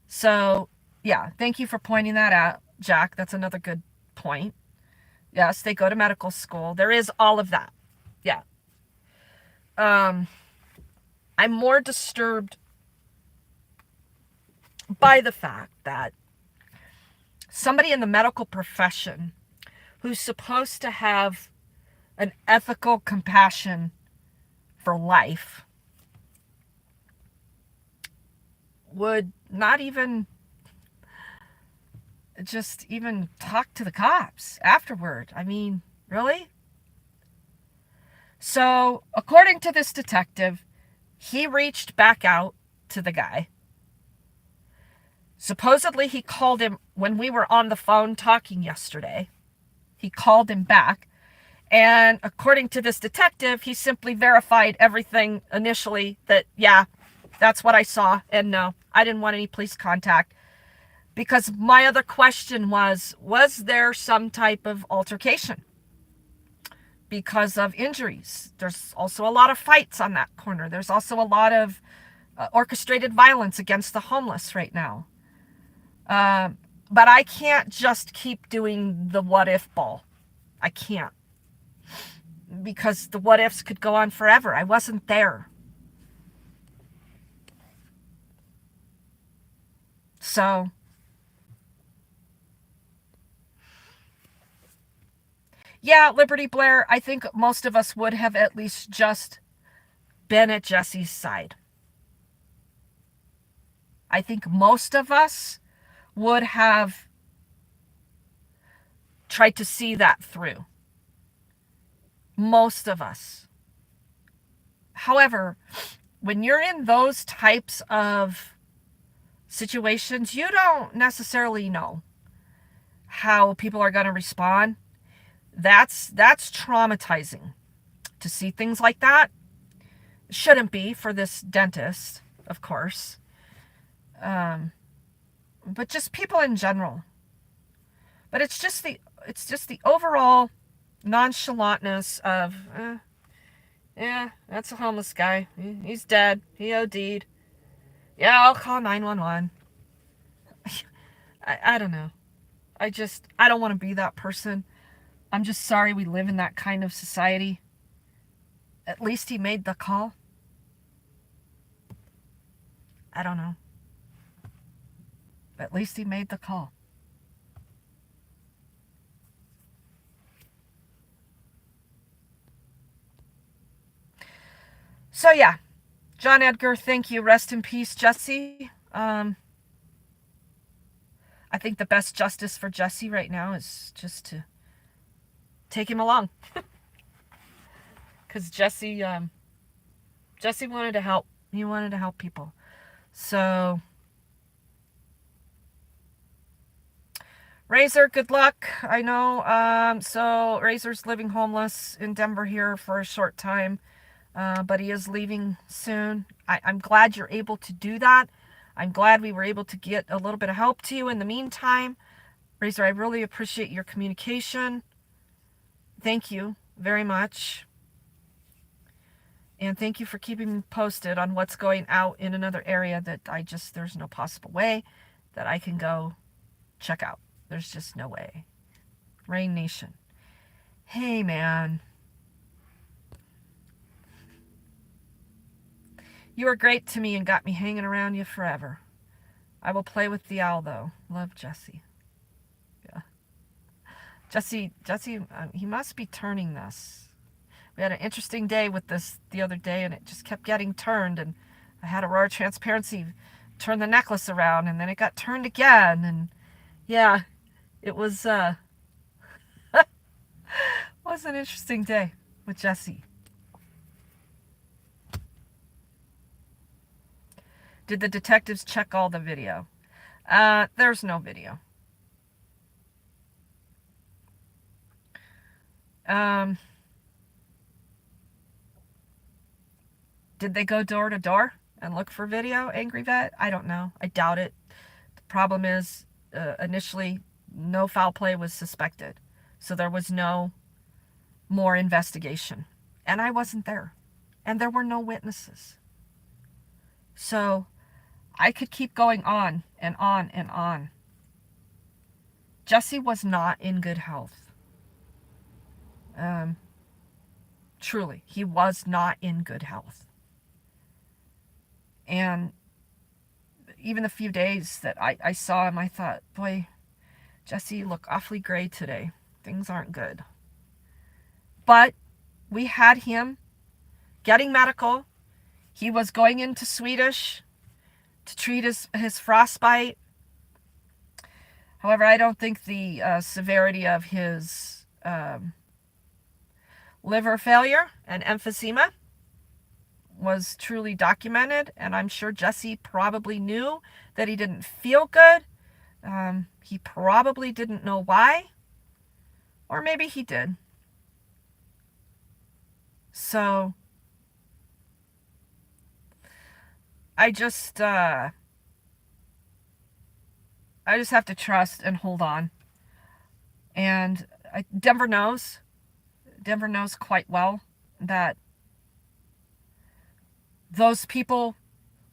So, yeah, thank you for pointing that out, Jack. That's another good point. Yes, they go to medical school. There is all of that. Yeah. I'm more disturbed by the fact that somebody in the medical profession who's supposed to have an ethical compassion for life would not even just even talk to the cops afterward. I mean, really? So, according to this detective, he reached back out to the guy. Supposedly, he called him when we were on the phone talking yesterday. He called him back. And according to this detective, he simply verified everything initially that, yeah, that's what I saw. And no, I didn't want any police contact. Because my other question was there some type of altercation because of injuries? There's also a lot of fights on that corner. There's also a lot of orchestrated violence against the homeless right now. But I can't just keep doing the what if ball. I can't. Because the what ifs could go on forever. I wasn't there. So, yeah, Liberty Blair, I think most of us would have at least just been at Jesse's side. I think most of us would have tried to see that through. Most of us. However, when you're in those types of situations, you don't necessarily know how people are going to respond. That's traumatizing to see things like that. Shouldn't be for this dentist, of course. But just people in general. But it's just the overall nonchalantness of, yeah, that's a homeless guy. He's dead. He OD'd. Yeah, I'll call 911. I don't know. I don't want to be that person. I'm just sorry we live in that kind of society. At least he made the call. I don't know. At least he made the call. So yeah, John Edgar, thank you. Rest in peace, Jesse. I think the best justice for Jesse right now is just to take him along. Because Jesse wanted to help. He wanted to help people. So, Razor, good luck. I know. So Razor's living homeless in Denver here for a short time. But he is leaving soon. I'm glad you're able to do that. I'm glad we were able to get a little bit of help to you in the meantime. Razor, I really appreciate your communication. Thank you very much. And thank you for keeping me posted on what's going out in another area that there's no possible way that I can go check out. There's just no way. Rain Nation. Hey, man. You were great to me and got me hanging around you forever. I will play with the owl, though. Love, Jesse. Yeah. Jesse, he must be turning this. We had an interesting day with this the other day, and it just kept getting turned, and I had Aurora Transparency turn the necklace around, and then it got turned again, and yeah, it was, was an interesting day with Jesse. Did the detectives check all the video? There's no video. Did they go door to door and look for video, Angry Vet? I don't know. I doubt it. The problem is, initially, no foul play was suspected. So there was no more investigation. And I wasn't there. And there were no witnesses. So I could keep going on and on and on. Jesse was not in good health. Truly, he was not in good health. And even the few days that I saw him, I thought, boy, Jesse, you look awfully gray today. Things aren't good. But we had him getting medical. He was going into Swedish to treat his frostbite. However, I don't think the severity of his liver failure and emphysema was truly documented, and I'm sure Jesse probably knew that he didn't feel good. He probably didn't know why, or maybe he did. So I just have to trust and hold on. And Denver knows quite well that those people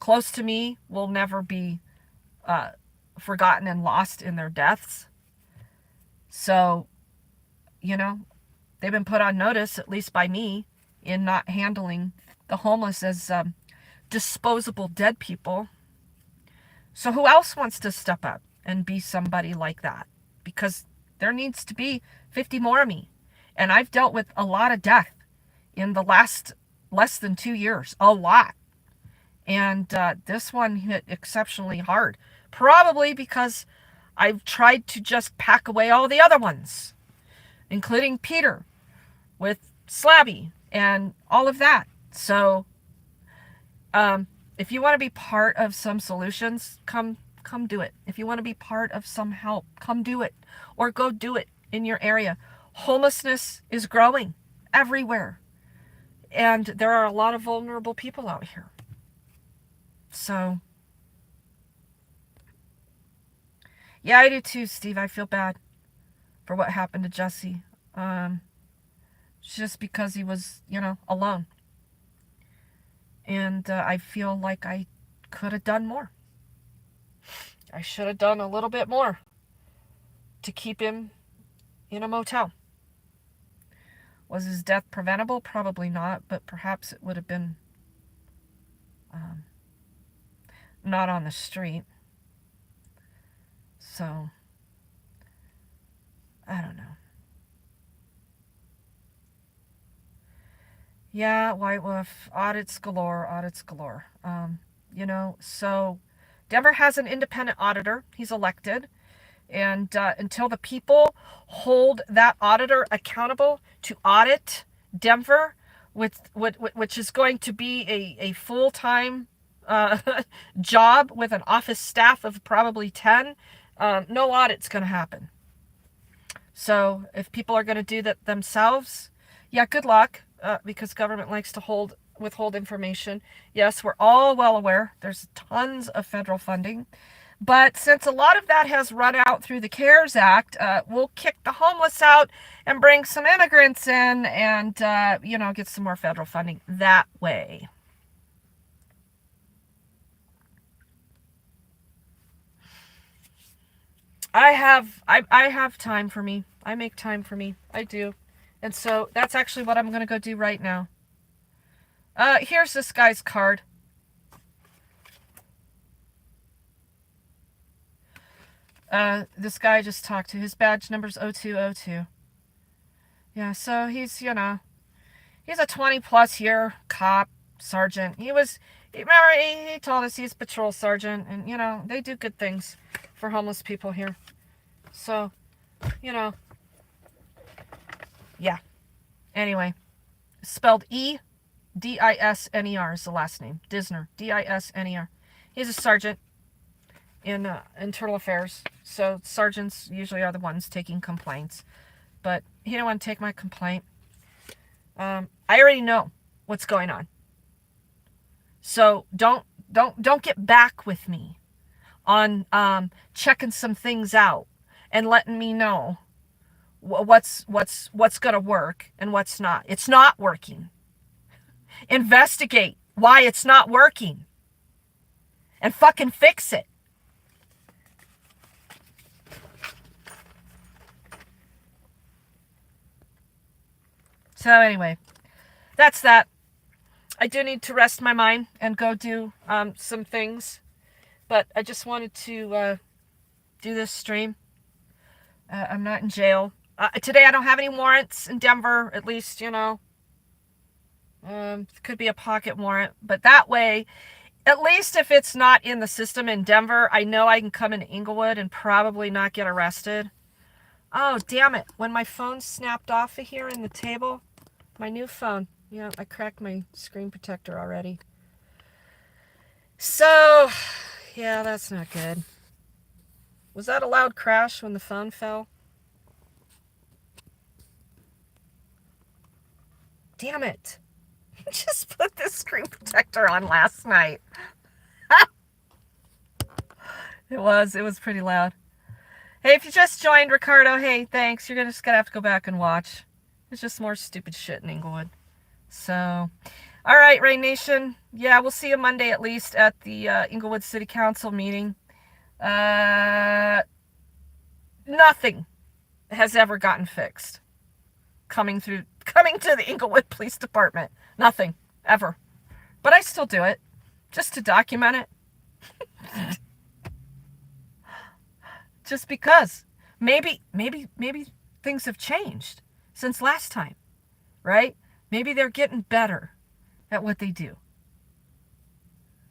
close to me will never be forgotten and lost in their deaths. So, they've been put on notice, at least by me, in not handling the homeless as disposable dead people. So who else wants to step up and be somebody like that? Because there needs to be 50 more of me. And I've dealt with a lot of death in the last less than 2 years. A lot. And this one hit exceptionally hard. Probably because I've tried to just pack away all the other ones, including Peter with Slabby and all of that. So if you want to be part of some solutions, come do it. If you want to be part of some help, come do it. Or go do it in your area. Homelessness is growing everywhere. And there are a lot of vulnerable people out here. So, yeah, I do too, Steve. I feel bad for what happened to Jesse. Just because he was, alone. And I feel like I could have done more. I should have done a little bit more to keep him in a motel. Was his death preventable? Probably not, but perhaps it would have been not on the street. So, I don't know. Yeah, White Wolf, audits galore. So Denver has an independent auditor. He's elected. And until the people hold that auditor accountable to audit Denver, which is going to be a full-time job with an office staff of probably 10, no audit's going to happen. So if people are going to do that themselves, yeah, good luck, because government likes to withhold information. Yes, we're all well aware there's tons of federal funding. But since a lot of that has run out through the CARES Act, we'll kick the homeless out and bring some immigrants in and, get some more federal funding that way. I have time for me. I make time for me. I do. And so that's actually what I'm going to go do right now. Here's this guy's card. This guy I just talked to, his badge number's 0202. Yeah, so he's a 20+ year cop, sergeant. He told us he's patrol sergeant, and, they do good things for homeless people here. So, yeah. Anyway, spelled Disner is the last name. Disner, Disner. He's a sergeant in internal affairs. So sergeants usually are the ones taking complaints, but he didn't want to take my complaint. I already know what's going on. So don't get back with me on checking some things out and letting me know what's going to work and what's not. It's not working. Investigate why it's not working and fucking fix it. So anyway, that's that. I do need to rest my mind and go do some things. But I just wanted to do this stream I'm not in jail. Today I don't have any warrants in Denver, at least, you know. Could be a pocket warrant, but that way, at least if it's not in the system in Denver, I know I can come into Englewood and probably not get arrested. Oh, damn it. When my phone snapped off of here in the table, my new phone, yeah, I cracked my screen protector already. So, yeah, that's not good. Was that a loud crash when the phone fell? Damn it. I just put this screen protector on last night. It was pretty loud. Hey, if you just joined, Ricardo, hey, thanks. You're just gonna have to go back and watch. There's just more stupid shit in Englewood. So, all right, Rain Nation. Yeah, we'll see you Monday at least at the Englewood City Council meeting. Nothing has ever gotten fixed coming to the Englewood Police Department. Nothing, ever. But I still do it, just to document it. Just because. Maybe things have changed since last time, right? Maybe they're getting better at what they do.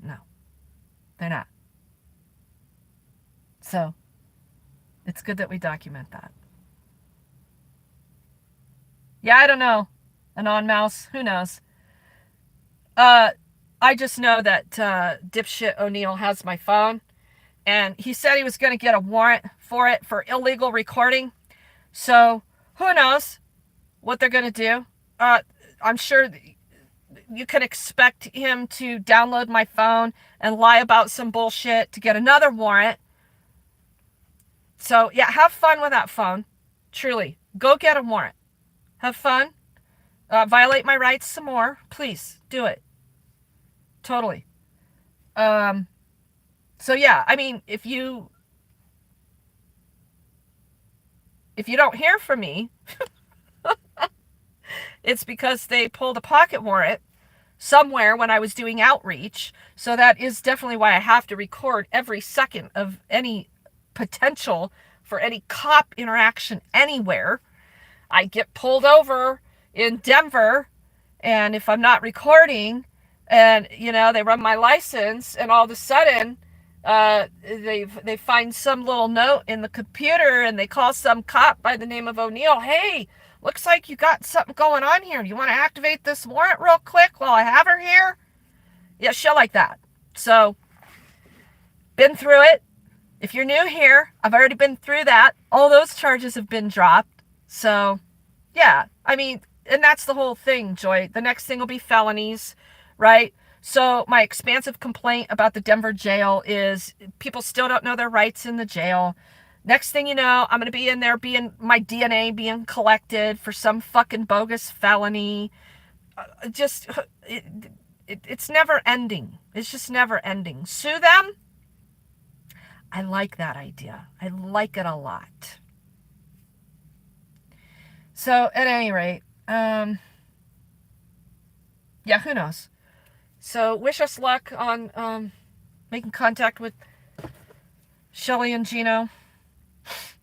No, they're not. So, it's good that we document that. Yeah, I don't know. Anon Mouse, who knows? I just know that dipshit O'Neill has my phone, and he said he was going to get a warrant for it for illegal recording. So, who knows what they're going to do? I'm sure you can expect him to download my phone and lie about some bullshit to get another warrant. So, yeah, have fun with that phone. Truly. Go get a warrant. Have fun. Violate my rights some more. Please, do it. Totally. So, yeah, I mean, if you don't hear from me, it's because they pulled a pocket warrant somewhere when I was doing outreach. So that is definitely why I have to record every second of any potential for any cop interaction anywhere. I get pulled over in Denver, and if I'm not recording, and you know they run my license, and all of a sudden they find some little note in the computer, and they call some cop by the name of O'Neill. Hey, looks like you got something going on here. Do you want to activate this warrant real quick while I have her here? Yeah, shit like that. So, been through it. If you're new here, I've already been through that. All those charges have been dropped. So, yeah, I mean, and that's the whole thing, Joy. The next thing will be felonies, right? So my expansive complaint about the Denver jail is people still don't know their rights in the jail. Next thing you know, I'm going to be in there my DNA being collected for some fucking bogus felony. It's never ending. It's just never ending. Sue them? I like that idea. I like it a lot. So, at any rate, yeah, who knows? So, wish us luck on making contact with Shelly and Gino.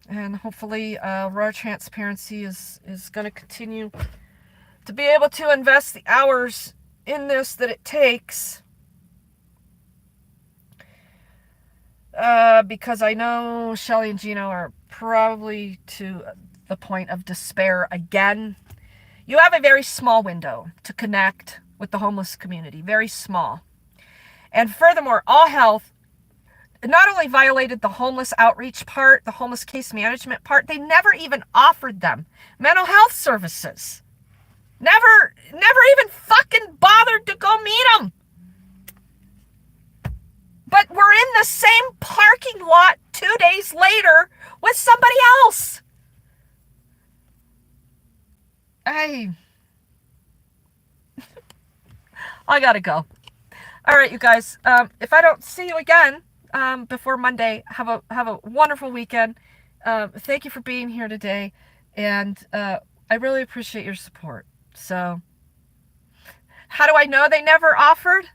And hopefully, Raw Transparency is going to continue to be able to invest the hours in this that it takes. Because I know Shelly and Gino are probably to the point of despair again. You have a very small window to connect with the homeless community, very small. And furthermore, All Health not only violated the homeless outreach part, the homeless case management part, they never even offered them mental health services. Never even fucking bothered to go meet them. But we're in the same parking lot 2 days later with somebody else. I gotta go. All right, you guys. If I don't see you again before Monday, have a wonderful weekend. Thank you for being here today, and I really appreciate your support. So, how do I know they never offered?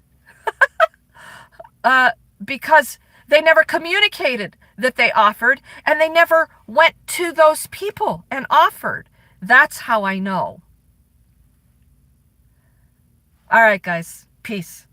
Because they never communicated that they offered, and they never went to those people and offered. That's how I know. All right, guys. Peace.